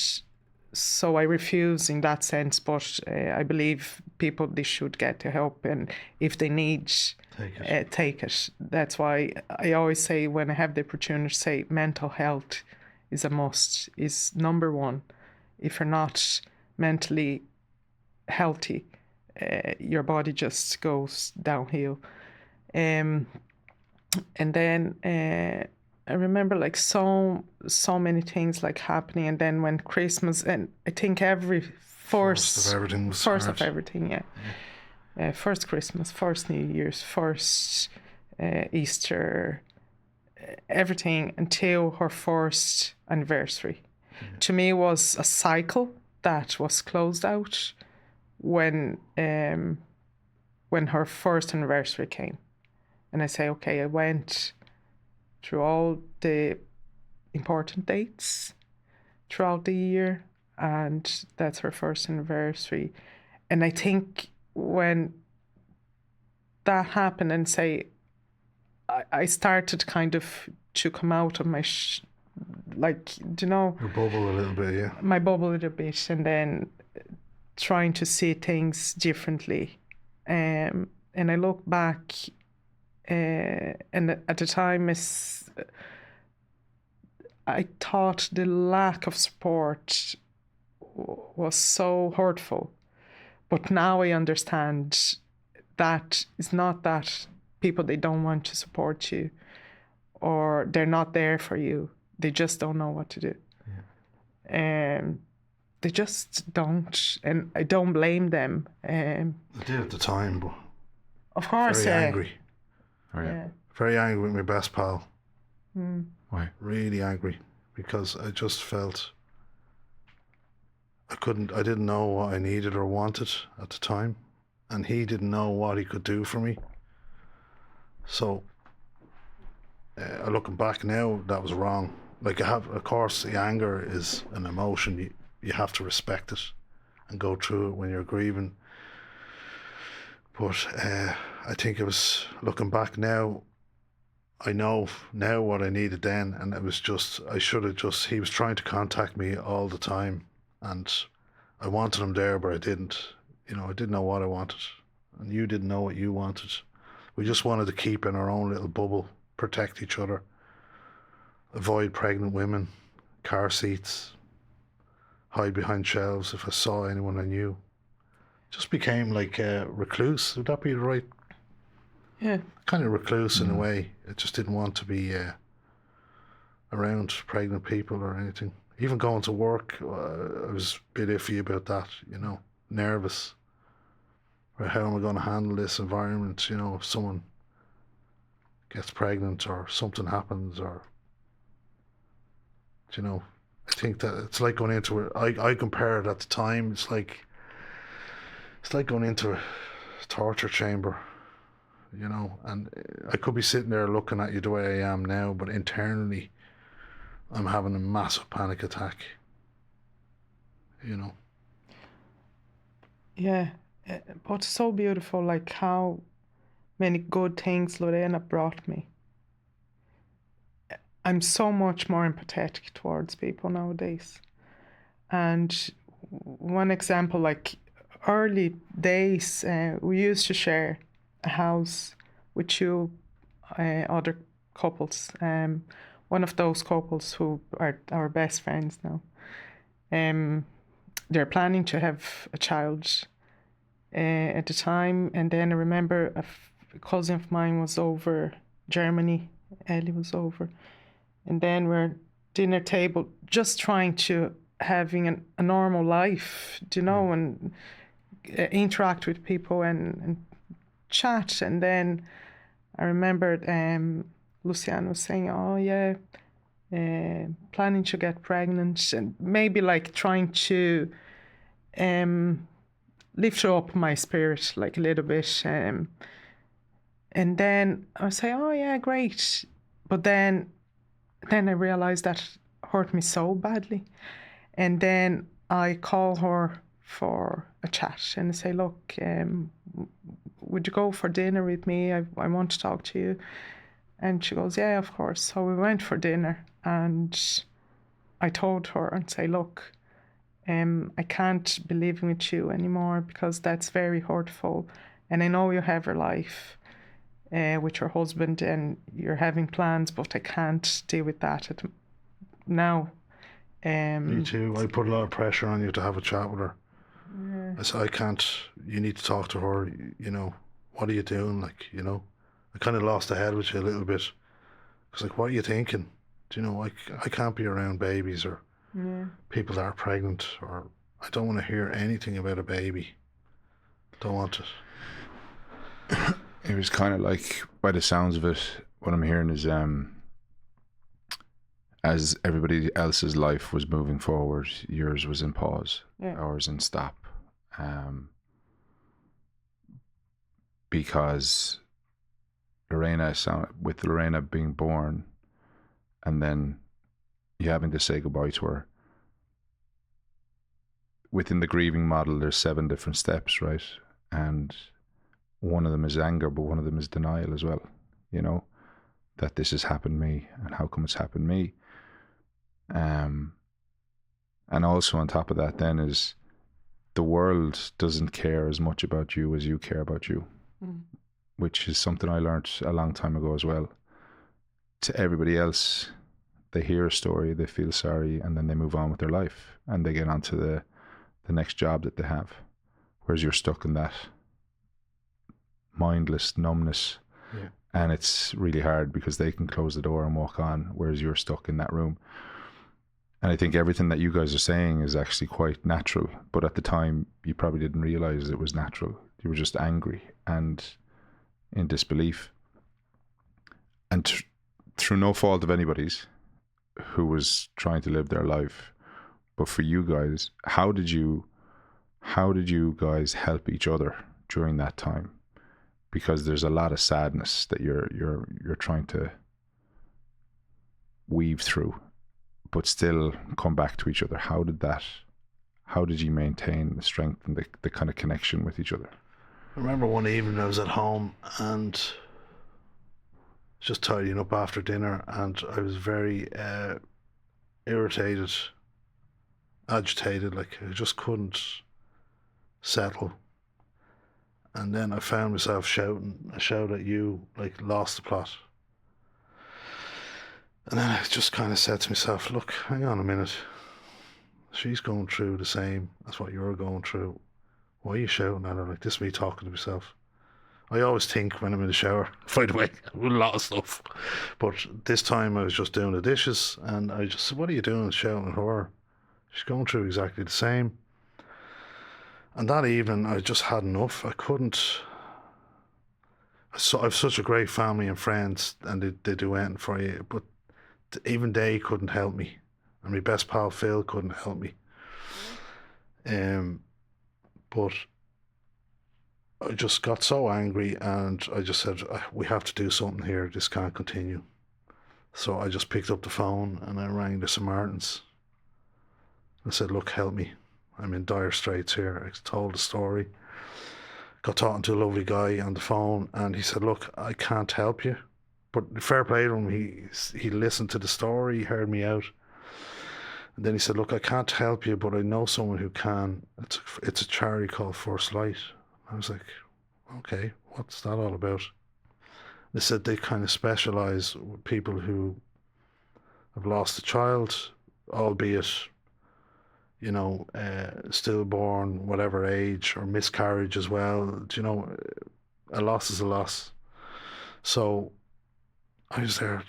so I refuse in that sense, but I believe people, they should get the help, and if they need, take it. That's why I always say, when I have the opportunity, say mental health is a must, is number one. If you're not mentally healthy, your body just goes downhill. And then I remember so many things happening, and then when Christmas, and I think every First of everything was first hard. of everything, yeah. First Christmas, first New Year's, first Easter, everything until her first anniversary. To me, was a cycle that was closed out when her first anniversary came. And I say, okay, I went through all the important dates throughout the year, and that's her first anniversary. And I think when that happened, and say, I started kind of to come out of my, Your bubble a little bit, yeah. my bubble a little bit, and then trying to see things differently. And I look back, and at the time, I thought the lack of support was so hurtful, But now I understand that it's not that people, they don't want to support you or they're not there for you. They just don't know what to do. They just don't, and I don't blame them. I did at the time, but Of course, very yeah. angry. Oh, yeah. Yeah. Very angry with my best pal. Why? Really angry, because I just felt I didn't know what I needed or wanted at the time, and he didn't know what he could do for me. So, looking back now, that was wrong. Like, of course, the anger is an emotion. You have to respect it and go through it when you're grieving. But I think it was, looking back now, I know now what I needed then, and it was just, he was trying to contact me all the time, and I wanted him there, but I didn't. I didn't know what I wanted, and you didn't know what you wanted. We just wanted to keep in our own little bubble, protect each other, avoid pregnant women, car seats, hide behind shelves if I saw anyone I knew. Just became like a recluse. Would that be the right? Yeah. Kind of recluse in a way. I just didn't want to be around pregnant people or anything. Even going to work, I was a bit iffy about that, nervous. Or how am I going to handle this environment, if someone gets pregnant or something happens, or, I think that it's like going into it. I compare it at the time, it's like going into a torture chamber. And I could be sitting there looking at you the way I am now, but internally I'm having a massive panic attack. Yeah. But it's so beautiful, like how many good things Lorena brought me. I'm so much more empathetic towards people nowadays. And one example, like early days, we used to share a house with two other couples. One of those couples who are our best friends now. They're planning to have a child at the time, and then I remember a cousin of mine was over Germany. Ellie was over, and then we're dinner table just trying to having a normal life, and interact with people and chat. And then I remembered Luciano was saying, oh yeah, planning to get pregnant, and maybe like trying to lift up my spirit like a little bit. And then I would say, oh yeah, great. But then I realized that hurt me so badly. And then I call her for a chat and say, look, would you go for dinner with me? I want to talk to you. And she goes, yeah, of course. So we went for dinner, and I told her and say, look, I can't be living with you anymore because that's very hurtful. And I know you have your life with your husband and you're having plans, but I can't deal with that now. Me too. I put a lot of pressure on you to have a chat with her. Yeah. I said, I can't, you need to talk to her, what are you doing? Like, I kind of lost the head with you a little bit. It's like, what are you thinking? I can't be around babies or people that are pregnant, or I don't want to hear anything about a baby. Don't want it. It was kind of like, by the sounds of it, what I'm hearing is as everybody else's life was moving forward, yours was in pause, ours in stop. Because with Lorena being born and then you having to say goodbye to her, within the grieving model there's 7 different steps, right? And one of them is anger, but one of them is denial as well, that this has happened to me and how come it's happened to me. And also on top of that then is the world doesn't care as much about you as you care about you, which is something I learned a long time ago as well. To everybody else, they hear a story, they feel sorry, and then they move on with their life and they get on to the next job that they have. whereas you're stuck in that mindless numbness. Yeah. And it's really hard because they can close the door and walk on, whereas you're stuck in that room. And I think everything that you guys are saying is actually quite natural, but at the time you probably didn't realize it was natural. You were just angry and in disbelief. And through no fault of anybody's who was trying to live their life, but for you guys, how did you guys help each other during that time? Because there's a lot of sadness that you're trying to weave through, but still come back to each other. How did you maintain the strength and the kind of connection with each other? I remember one evening I was at home and just tidying up after dinner, and I was very irritated, agitated, like I just couldn't settle. And then I found myself shouting. I shouted at you, like, lost the plot. And then I just kind of said to myself, look, hang on a minute. She's going through the same as what you're going through. Why are you shouting at her? Like, this is me talking to myself. I always think when I'm in the shower, by the way, with a lot of stuff. But this time I was just doing the dishes, and I just said, what are you doing shouting at her? She's going through exactly the same. And that evening, I just had enough. I couldn't. I've such a great family and friends, and they do anything for you, but even they couldn't help me. And my best pal Phil couldn't help me. But I just got so angry, and I just said, we have to do something here. This can't continue. So I just picked up the phone and I rang the Samaritans. I said, look, help me. I'm in dire straits here. I told the story. Got talking to a lovely guy on the phone, and he said, look, I can't help you. But fair play to him, he listened to the story, he heard me out. And then he said, look, I can't help you, but I know someone who can. It's a charity called First Light. I was like, okay, what's that all about? They said they kind of specialise with people who have lost a child, albeit, stillborn, whatever age, or miscarriage as well. A loss is a loss. So I was there,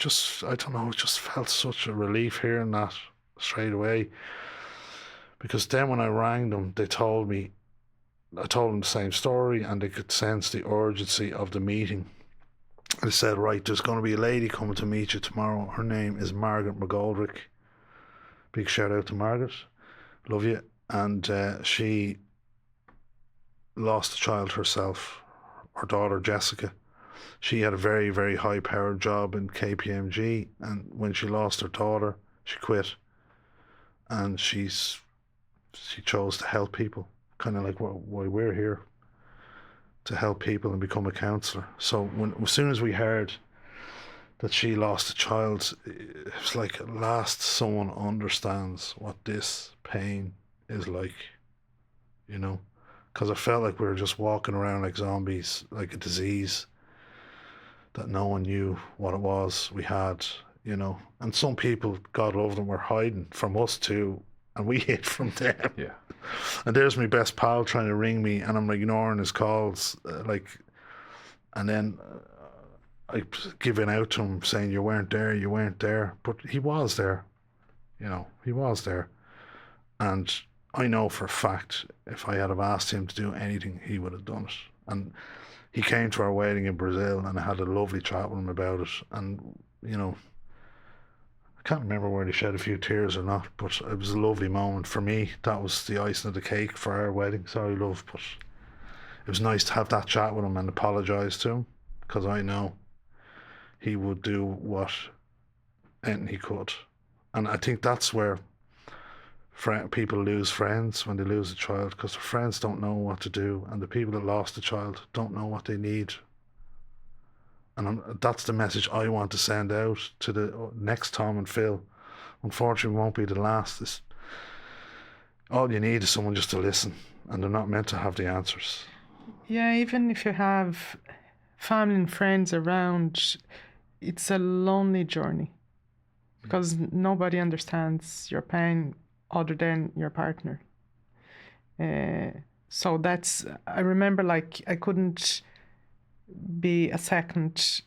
I don't know, it just felt such a relief hearing that straight away. Because then when I rang them, I told them the same story, and they could sense the urgency of the meeting. They said, right, there's going to be a lady coming to meet you tomorrow. Her name is Margaret McGoldrick. Big shout out to Margaret. Love you. And she lost a child herself, her daughter Jessica. She had a very, very high powered job in KPMG, and when she lost her daughter, she quit. And she chose to help people, kind of like why we're here, to help people and become a counsellor. So as soon as we heard that she lost a child, it was like at last someone understands what this pain is like, because I felt like we were just walking around like zombies, like a disease that no one knew what it was we had, and some people, God love them, were hiding from us too, and we hid from them. Yeah. And there's my best pal trying to ring me, and I'm ignoring his calls, and then I giving out to him saying, you weren't there, but he was there. He was there. And I know for a fact, if I had have asked him to do anything, he would have done it. And he came to our wedding in Brazil, and I had a lovely chat with him about it. And, I can't remember whether he shed a few tears or not, but it was a lovely moment for me. That was the icing of the cake for our wedding. Sorry, love, but it was nice to have that chat with him and apologise to him, because I know he would do what anything he could. And I think that's where people lose friends, when they lose a child, because their friends don't know what to do, and the people that lost a child don't know what they need. And that's the message I want to send out to the next Tom and Phil. Unfortunately, won't be the last. All you need is someone just to listen, and they're not meant to have the answers. Yeah, even if you have family and friends around, it's a lonely journey, because nobody understands your pain other than your partner. So I remember like I couldn't be a second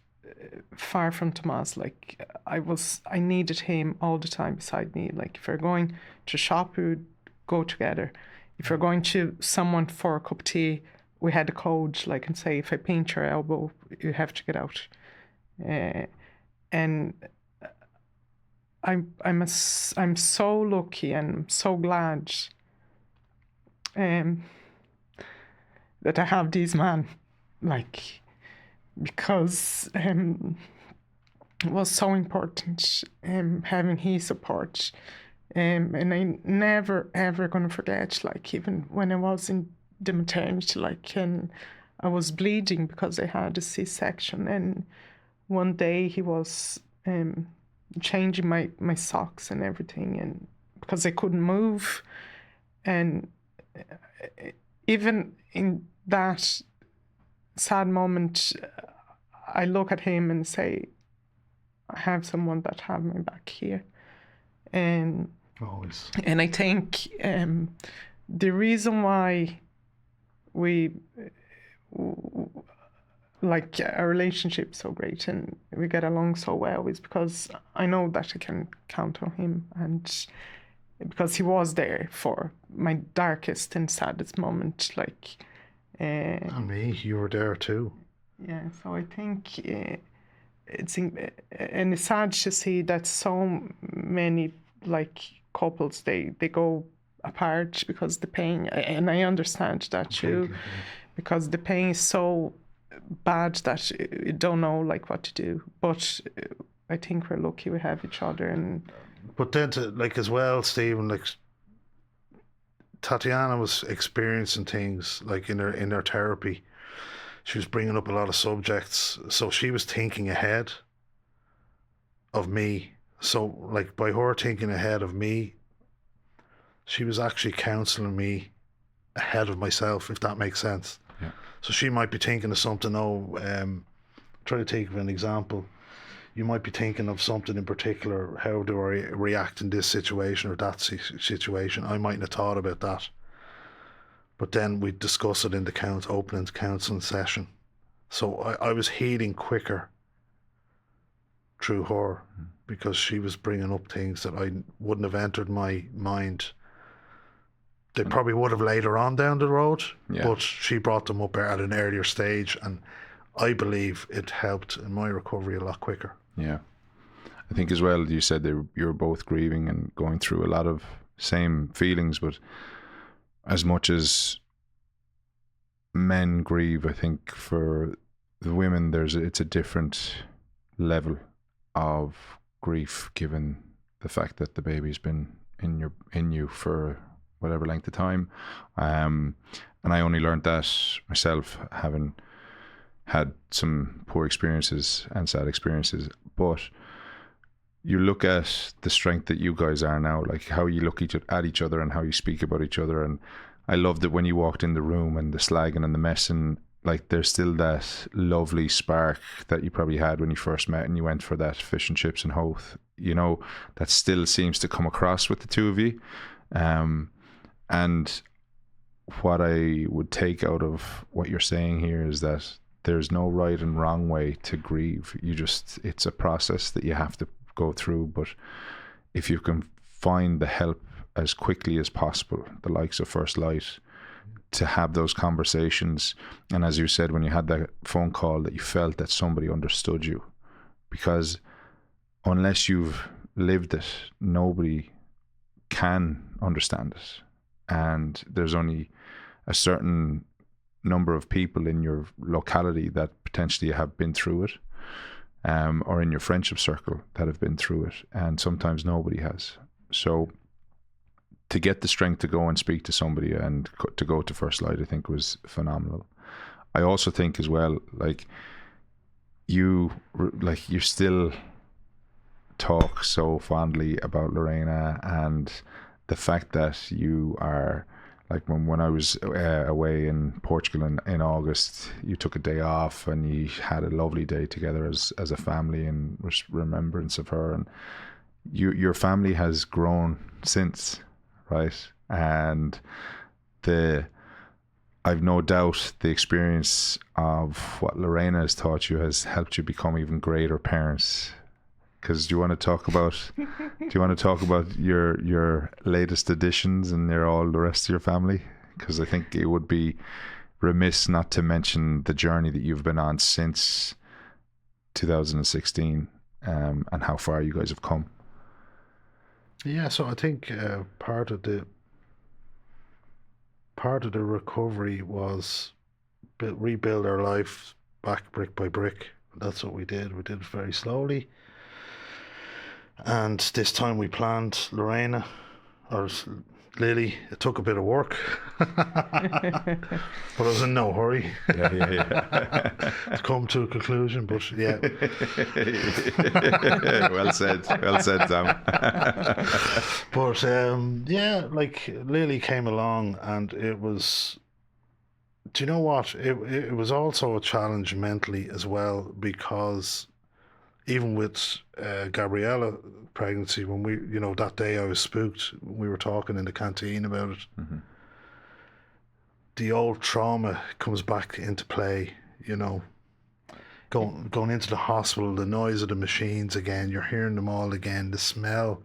far from Tomas. Like I needed him all the time beside me. Like if we're going to shop, we would go together. If we're going to someone for a cup of tea, we had a code, like, and say, if I pinch your elbow, you have to get out. And I'm so lucky and so glad that I have these men, like, because it was so important having his support. And I never ever gonna forget, like, even when I was in the maternity, like, and I was bleeding because I had a C-section, and one day he was changing my socks and everything, and because I couldn't move, and even in that sad moment, I look at him and say, I have someone that have my back here. And Always. And I think the reason why we like our relationship so great and we get along so well is because I know that I can count on him, and because he was there for my darkest and saddest moment. Like, And me, you were there too. yeah. So I think and it's sad to see that so many like couples they go apart because the pain, and I understand that too, because the pain is so bad that you don't know like what to do. But I think we're lucky we have each other. And But then to, like, as well, Stephen, like, Tatiana was experiencing things like in her therapy. She was bringing up a lot of subjects, so she was thinking ahead of me. So, like, by her thinking ahead of me, she was actually counselling me ahead of myself, if that makes sense. Yeah. So she might be thinking of something. Try to think of an example. You might be thinking of something in particular. How do I react in this situation or that situation? I mightn't have thought about that. But then we discuss it in the opening counselling session. So I was healing quicker through her because she was bringing up things that I wouldn't have entered my mind. They probably would have later on down the road, but she brought them up at an earlier stage, and I believe it helped in my recovery a lot quicker. Yeah. I think as well, you said you were both grieving and going through a lot of same feelings, but as much as men grieve, I think for the women it's a different level of grief, given the fact that the baby's been in you for whatever length of time, and I only learned that myself, having had some poor experiences and sad experiences. But you look at the strength that you guys are now, like how you look at each other and how you speak about each other. And I loved it when you walked in the room and the slagging and the messing, like there's still that lovely spark that you probably had when you first met and you went for that fish and chips and Hoth, you know, that still seems to come across with the two of you. And what I would take out of what you're saying here is that there's no right and wrong way to grieve. It's a process that you have to go through. But if you can find the help as quickly as possible, the likes of First Light, to have those conversations. And as you said, when you had that phone call, that you felt that somebody understood you, because unless you've lived it, nobody can understand it. And there's only a certain number of people in your locality that potentially have been through it, or in your friendship circle that have been through it, and sometimes nobody has. So to get the strength to go and speak to somebody and to go to First Light, I think was phenomenal. I also think as well, like you still talk so fondly about Lorena, and the fact that you are, like when I was away in Portugal in August, you took a day off and you had a lovely day together as a family in remembrance of her. And your family has grown since, right? And the I've no doubt the experience of what Lorena has taught you has helped you become even greater parents. Because do you want to talk about your latest additions and all the rest of your family? Because I think it would be remiss not to mention the journey that you've been on since 2016, and how far you guys have come. Yeah, so I think part of the recovery was rebuild our life back brick by brick. That's what we did. We did it very slowly. And this time we planned Lorena, or Lily. It took a bit of work, but I was in no hurry to come to a conclusion. But yeah, well said, Tom. But yeah, like Lily came along, and it was. Do you know what? It was also a challenge mentally as well, because even with Gabriella pregnancy, when we, that day I was spooked, we were talking in the canteen about it. Mm-hmm. The old trauma comes back into play, going into the hospital, the noise of the machines again, you're hearing them all again, the smell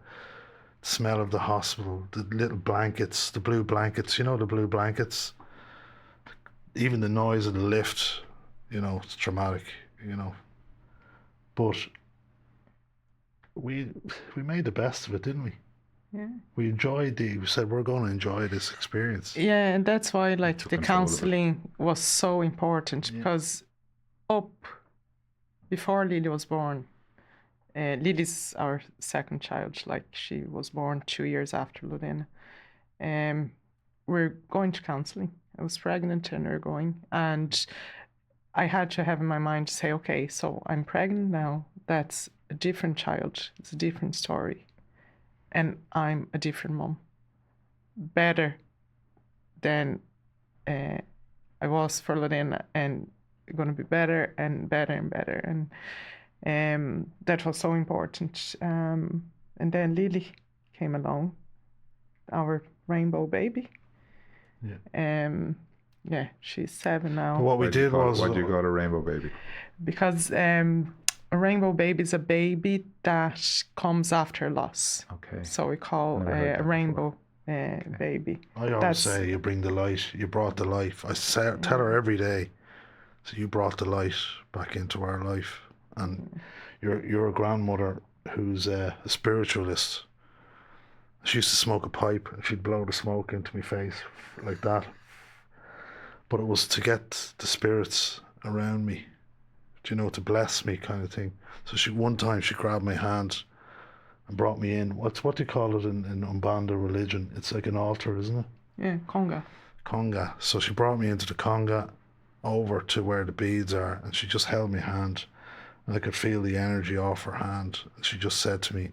of the hospital, the little blankets, the blue blankets, the blue blankets, even the noise of the lift, it's traumatic, but we made the best of it, didn't we? Yeah. We said we're going to enjoy this experience. Yeah, and that's why the counselling was so important, because up before Lily was born, Lily's our second child, she was born 2 years after Lorena. We're going to counselling. I was pregnant and we're going, and I had to have in my mind to say, okay, so I'm pregnant now. That's a different child. It's a different story. And I'm a different mom. Better than I was for Lorena, and going to be better and better and better. And that was so important. And then Lily came along, our rainbow baby. Yeah. Yeah, she's 7 now. But what we did was... Why do you call it a rainbow baby? Because a rainbow baby is a baby that comes after loss. Okay. So we call a rainbow baby. I always say you bring the light. You brought the life. I tell her every day. So you brought the light back into our life, and you're a grandmother who's a spiritualist. She used to smoke a pipe, and she'd blow the smoke into my face like that. But it was to get the spirits around me, to bless me, kind of thing. So one time she grabbed my hand and brought me in. What do you call it in Umbanda religion? It's like an altar, isn't it? Yeah, conga. Conga. So she brought me into the conga, over to where the beads are, and she just held my hand, and I could feel the energy off her hand. And she just said to me,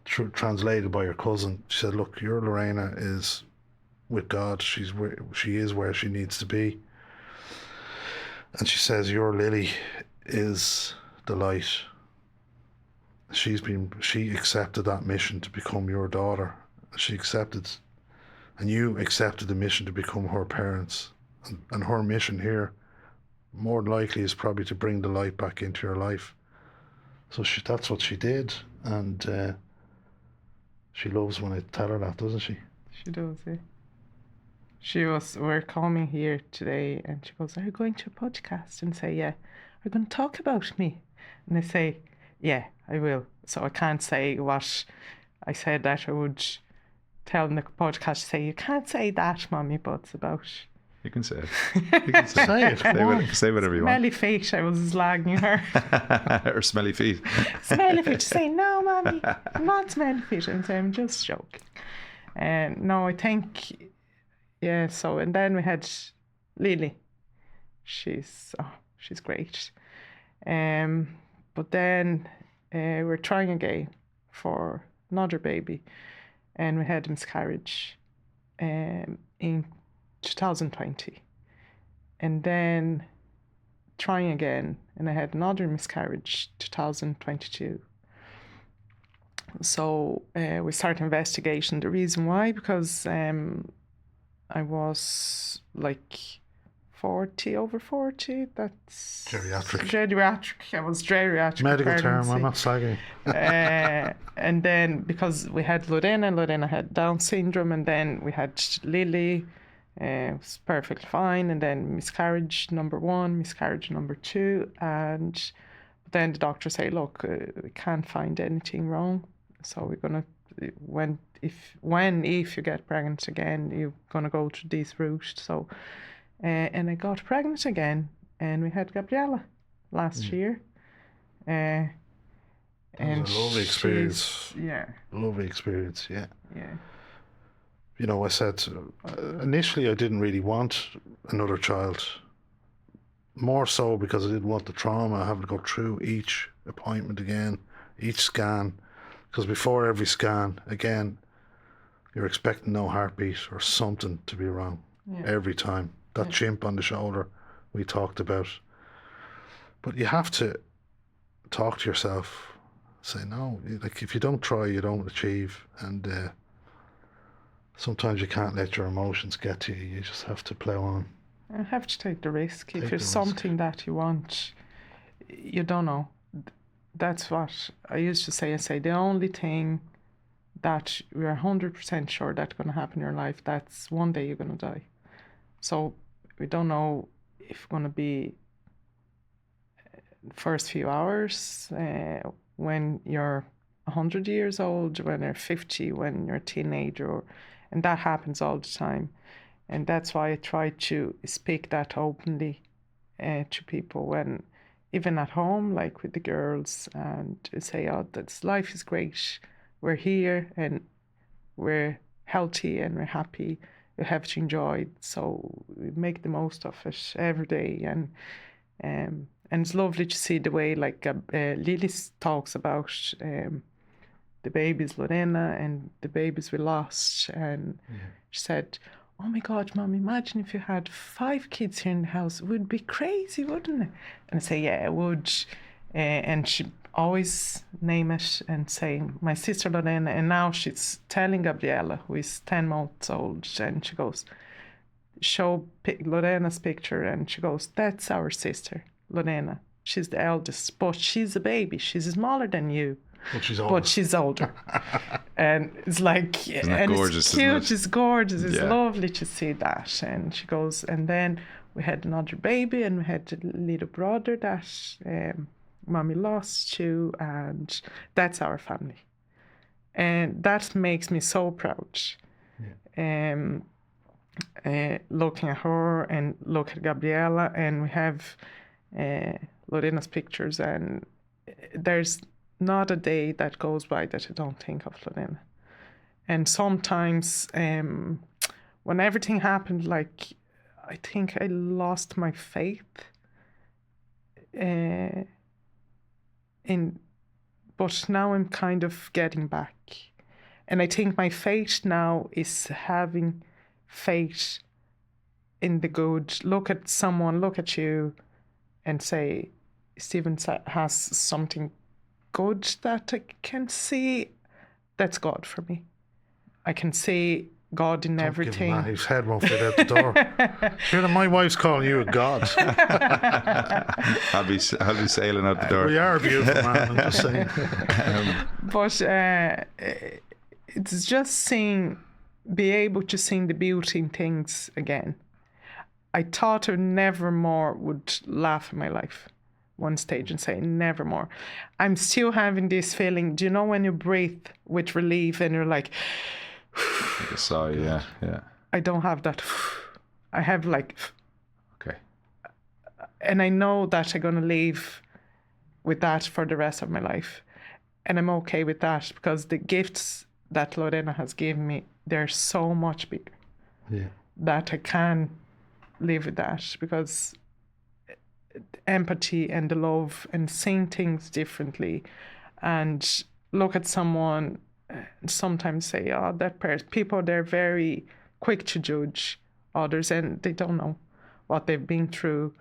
translated by her cousin, she said, look, your Lorena is with God. She is where she needs to be. And she says, your Lily is the light. She accepted that mission to become your daughter. And you accepted the mission to become her parents. And her mission here, more than likely, is probably to bring the light back into your life. So that's what she did, and she loves when I tell her that, doesn't she? She does, yeah. We're coming here today, and she goes, are you going to a podcast? And say, yeah. Are you going to talk about me? And I say, yeah, I will. So I can't say what I said that I would tell in the podcast, say, you can't say that, Mommy, but it's about... You can say it. You can say it. Say whatever you want. Smelly feet, I was slagging her. Or smelly feet. Smelly feet. Say, no, Mommy, I'm not smelly feet. And say, I'm just joking. And no, I think, yeah, so, and then we had Lily. She's great. But then we're trying again for another baby. And we had a miscarriage in 2020, and then trying again, and I had another miscarriage 2022. So we started investigation. The reason why, because I was like 40, over 40. That's Geriatric. I was geriatric Medical term, pregnancy. I'm not sagging. And then because we had Lorena had Down syndrome, and then we had Lily, it was perfectly fine, and then miscarriage number 1, miscarriage number 2, and then the doctor say, look, we can't find anything wrong, so we're gonna if you get pregnant again, you're gonna go through this route. So, and I got pregnant again, and we had Gabriella last year. It And was a lovely experience. Yeah. Lovely experience, yeah. Yeah. You know, I said initially I didn't really want another child. More so because I didn't want the trauma of having to go through each appointment again, each scan. Because before every scan, again, you're expecting no heartbeat or something to be wrong every time. That chimp on the shoulder we talked about. But you have to talk to yourself, say no. Like, if you don't try, you don't achieve. And sometimes you can't let your emotions get to you. You just have to plow on. You have to take the risk. If there's something that you want, you don't know. That's what I used to say. I say the only thing that we're 100% sure that's going to happen in your life, that's one day you're going to die. So we don't know if it's going to be first few hours, when you're 100 years old, when you're 50, when you're a teenager, and that happens all the time. And that's why I try to speak that openly to people, when even at home, like with the girls, and say, oh, that's life is great. We're here and we're healthy and we're happy. We have to enjoy it. So we make the most of it every day. And it's lovely to see the way, like Lily talks about the babies, Lorena, and the babies we lost. And she said, oh my God, Mom, imagine if you had 5 kids here in the house. It would be crazy, wouldn't it? And I say, yeah, it would. And she always name it and say, my sister Lorena, and now she's telling Gabriella, who is 10 months old, and she goes, show Lorena's picture, and she goes, that's our sister, Lorena. She's the eldest, but she's a baby. She's smaller than you. But she's older. And it's like, isn't that and gorgeous, it's cute, isn't it? it's gorgeous, it's lovely to see that. And she goes, and then we had another baby, and we had a little brother that Mommy lost too, and that's our family. And that makes me so proud. Looking at her and look at Gabriella, and we have Lorena's pictures, and there's not a day that goes by that I don't think of Lorena. And sometimes when everything happened, like, I think I lost my faith but now I'm kind of getting back. And I think my faith now is having faith in the good. Look at someone, look at you, and say, Stephen has something good that I can see. That's God for me. I can see God in everything. His head won't fit out the door. Hear, my wife's calling you a god. I'll be sailing out the door. We are beautiful, man. I'm just saying. But it's just be able to see the beauty in things again. I thought I never more would laugh in my life. One stage and say never more. I'm still having this feeling. Do you know when you breathe with relief and you're like, like a sigh, yeah. I don't have that. I have like, okay. And I know that I'm gonna live with that for the rest of my life, and I'm okay with that because the gifts that Lorena has given me, they're so much bigger. Yeah. That I can live with that, because empathy and the love and seeing things differently, and look at someone and sometimes say, oh, that person, people, they're very quick to judge others and they don't know what they've been through.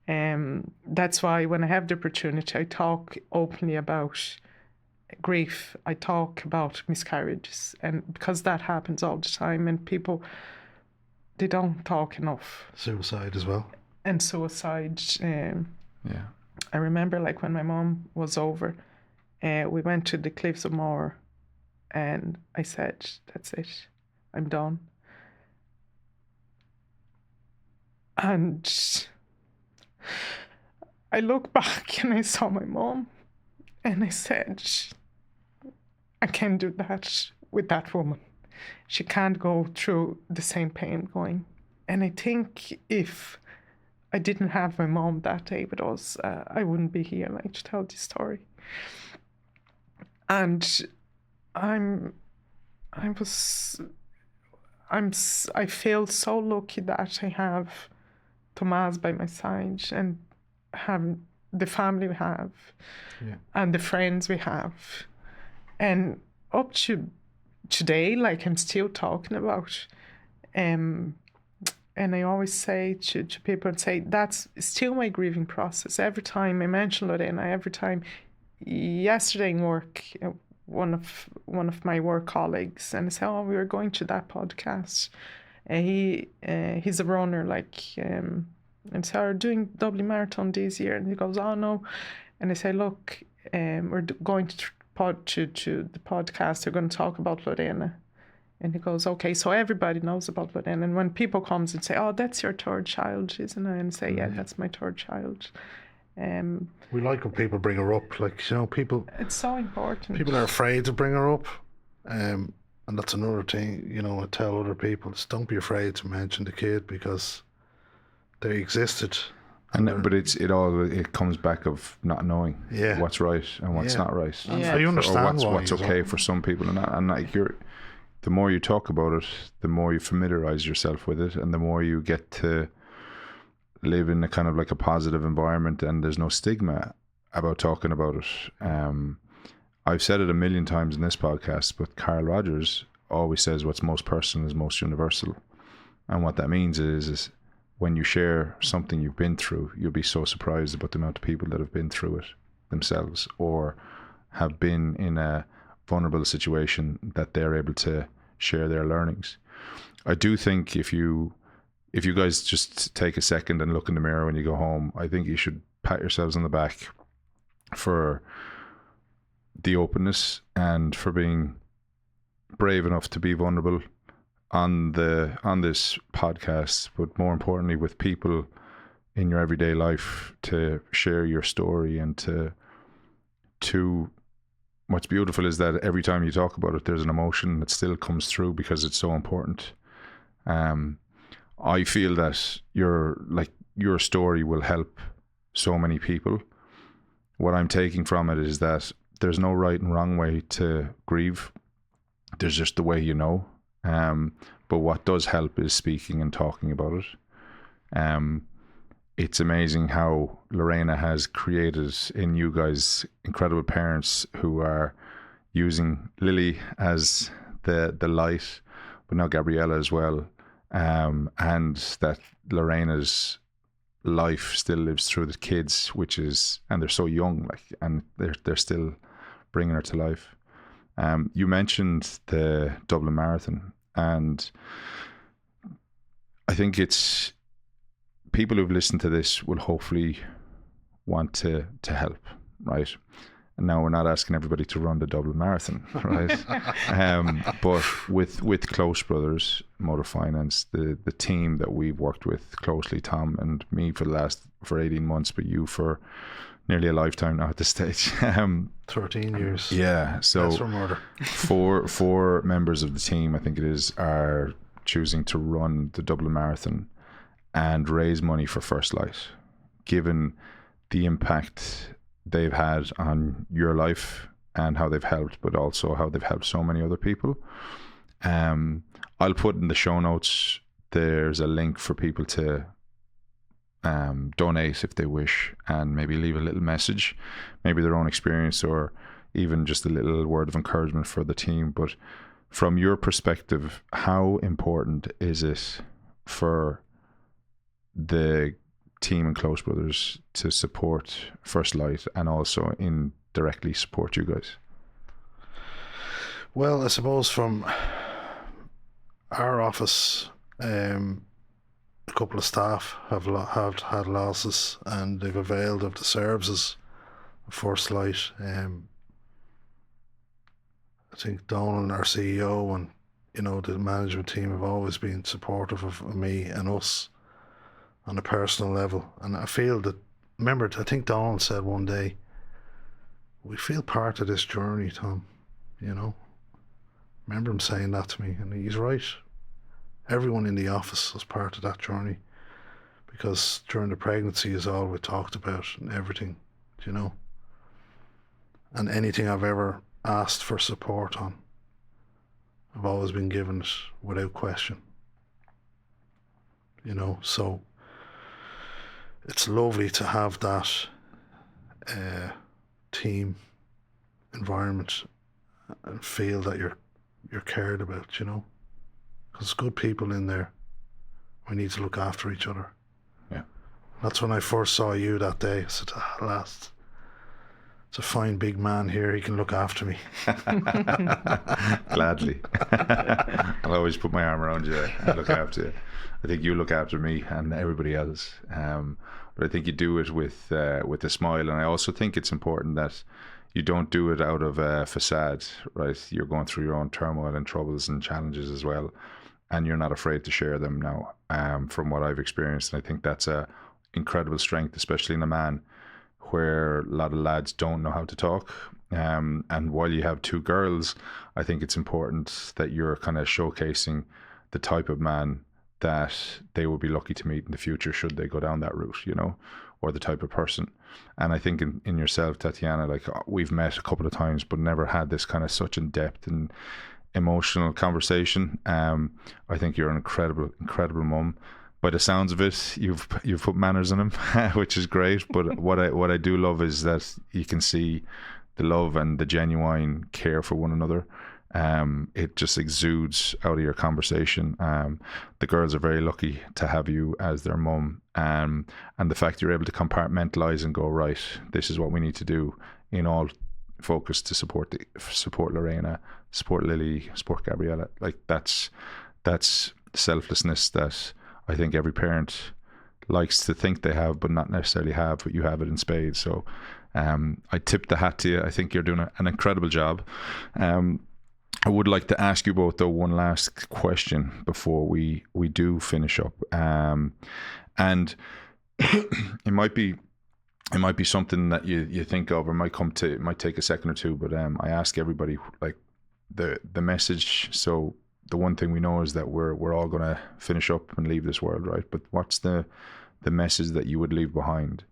That's why when I have the opportunity, I talk openly about grief. I talk about miscarriages, and because that happens all the time, and people they don't talk enough. Suicide as well. And suicide. Yeah. I remember like when my mom was over, we went to the Cliffs of Moher, and I said, "That's it, I'm done." And I look back and I saw my mom, and I said, "I can't do that with that woman. She can't go through the same pain going." And I think if I didn't have my mom that day with us, I wouldn't be here like to tell this story. And I feel so lucky that I have Tomas by my side and have the family we have, and the friends we have, and up to today, like I'm still talking about. And I always say to people, that's still my grieving process. Every time I mention Lorena, every time. Yesterday in work, one of my work colleagues, and I said, "Oh, we were going to that podcast." He's a runner, and so we're doing Dublin Marathon this year, and he goes, "Oh no," and I say, "Look, we're going to the podcast. We're going to talk about Lorena." And he goes, "Okay, so everybody knows about Lorena." And when people comes and say, "Oh, that's your third child, isn't it?" And say, "Yeah, that's my third child." We like when people bring her up. Like, people. It's so important. People are afraid to bring her up, and that's another thing. I tell other people, just don't be afraid to mention the kid because they existed. But it comes back of not knowing what's right and what's not right. Yeah. I understand or what's okay for some people, and like the more you talk about it, the more you familiarize yourself with it, and the more you get to live in a kind of like a positive environment, and there's no stigma about talking about it. I've said it a million times in this podcast, but Carl Rogers always says what's most personal is most universal. And what that means is when you share something you've been through, you'll be so surprised about the amount of people that have been through it themselves or have been in a vulnerable situation that they're able to share their learnings. I do think if you guys just take a second and look in the mirror when you go home, I think you should pat yourselves on the back for the openness and for being brave enough to be vulnerable on this podcast, but more importantly with people in your everyday life, to share your story and to what's beautiful is that every time you talk about it, there's an emotion that still comes through because it's so important. I feel that your story will help so many people. What I'm taking from it is that there's no right and wrong way to grieve. There's just the way you know. But what does help is speaking and talking about it. It's amazing how Lorena has created in you guys incredible parents who are using Lily as the light, but now Gabriella as well. And that Lorena's life still lives through the kids, and they're so young, and they're still bringing her to life. You mentioned the Dublin Marathon, and I think it's people who've listened to this will hopefully want to help, right? And now we're not asking everybody to run the Dublin Marathon, right? But with Close Brothers Motor Finance, the team that we've worked with closely, Tom and me for 18 months, but you for nearly a lifetime now at this stage. 13 years. Yeah. So that's for murder. four members of the team, I think it is, are choosing to run the Dublin Marathon and raise money for First Light, given the impact they've had on your life and how they've helped, but also how they've helped so many other people. I'll put in the show notes, there's a link for people to donate if they wish, and maybe leave a little message, maybe their own experience or even just a little word of encouragement for the team. But from your perspective, how important is it for the team and Close Brothers to support First Light and also indirectly support you guys? Well, I suppose from our office, a couple of staff have had losses, and they've availed of the services of First Light. I think Donald, our CEO, and the management team have always been supportive of me and us on a personal level. And I feel that, remember, I think Donald said one day, we feel part of this journey, Tom. Remember him saying that to me, and he's right. Everyone in the office was part of that journey, because during the pregnancy is all we talked about, and everything, and anything I've ever asked for support on, I've always been given it without question. So it's lovely to have that team environment and feel that you're cared about, because good people in there. We need to look after each other. Yeah. That's when I first saw you that day. I said, at last, it's a fine big man here. He can look after me. Gladly. I'll always put my arm around you and look after you. I think you look after me and everybody else. But I think you do it with a smile. And I also think it's important that you don't do it out of a facade, right? You're going through your own turmoil and troubles and challenges as well. And you're not afraid to share them now, from what I've experienced. And I think that's a incredible strength, especially in a man, where a lot of lads don't know how to talk. And while you have two girls, I think it's important that you're kind of showcasing the type of man that they will be lucky to meet in the future should they go down that route, or the type of person. And I think in yourself, Tatiana, like, we've met a couple of times, but never had this kind of such in-depth and emotional conversation. I think you're an incredible mum. By the sounds of it, you've put manners in him, which is great. But what I do love is that you can see the love and the genuine care for one another. It just exudes out of your conversation. The girls are very lucky to have you as their mum, and the fact you're able to compartmentalize and go, right, this is what we need to do in all focus to support Lorena, support Lily, support Gabriella. Like, that's selflessness that I think every parent likes to think they have, but not necessarily have, but you have it in spades. So I tip the hat to you. I think you're doing an incredible job. I would like to ask you both, though, one last question before we do finish up. And it might be something that you think of, or might take a second or two, but I ask everybody, like, the message. So the one thing we know is that we're all going to finish up and leave this world, right? But what's the message that you would leave behind?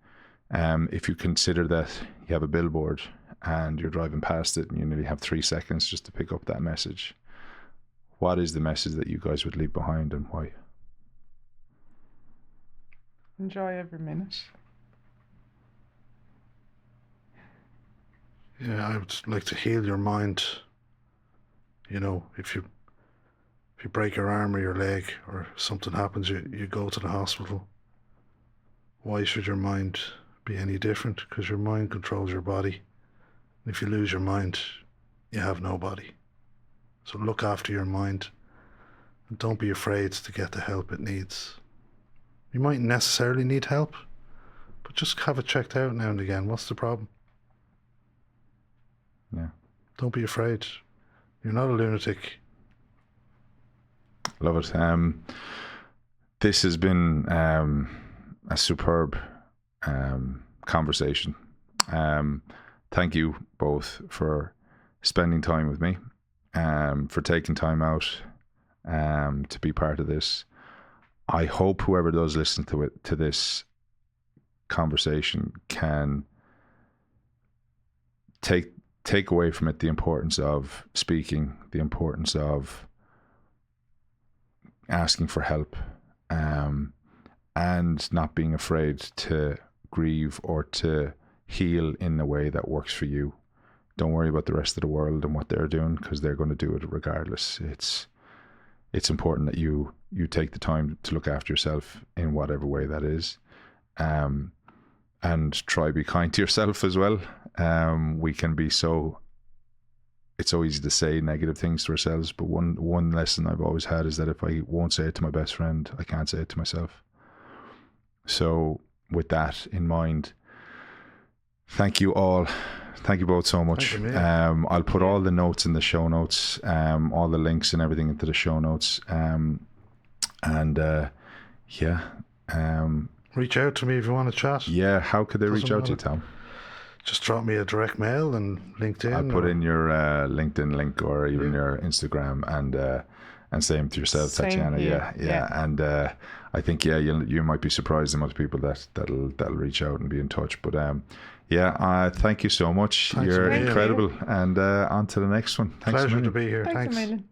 If you consider that you have a billboard and you're driving past it and you nearly have 3 seconds just to pick up that message, what is the message that you guys would leave behind, and why? Enjoy every minute. Yeah, I would like to heal your mind. If you break your arm or your leg or something happens, you go to the hospital. Why should your mind be any different? Because your mind controls your body. If you lose your mind, you have no body. So look after your mind, and don't be afraid to get the help it needs. You might necessarily need help, but just have it checked out now and again. What's the problem? Yeah. Don't be afraid. You're not a lunatic. Love it. This has been a superb conversation. Thank you both for spending time with me, for taking time out to be part of this. I hope whoever does listen to this conversation can take away from it the importance of speaking, the importance of asking for help, and not being afraid to grieve or to heal in a way that works for you. Don't worry about the rest of the world and what they're doing, because they're going to do it regardless. It's important that you take the time to look after yourself in whatever way that is, and try be kind to yourself as well. We can be it's so easy to say negative things to ourselves, but one lesson I've always had is that if I won't say it to my best friend, I can't say it to myself. So with that in mind, thank you all. Thank you both so much. Thank you, mate. I'll put all the notes in the show notes, all the links and everything into the show notes. Reach out to me if you want to chat. Yeah, how could they reach Doesn't out to you, matter. Tom? Just drop me a direct mail and LinkedIn. I'll put or- in your LinkedIn link or even Yeah. your Instagram, and same to yourself, Same Tatiana. here, Yeah. yeah. And I think you might be surprised the amount of people that'll reach out and be in touch. But thank you so much. Thanks You're a million. incredible. And on to the next one. Thanks a Pleasure to million. be here. Thanks a Thanks. million.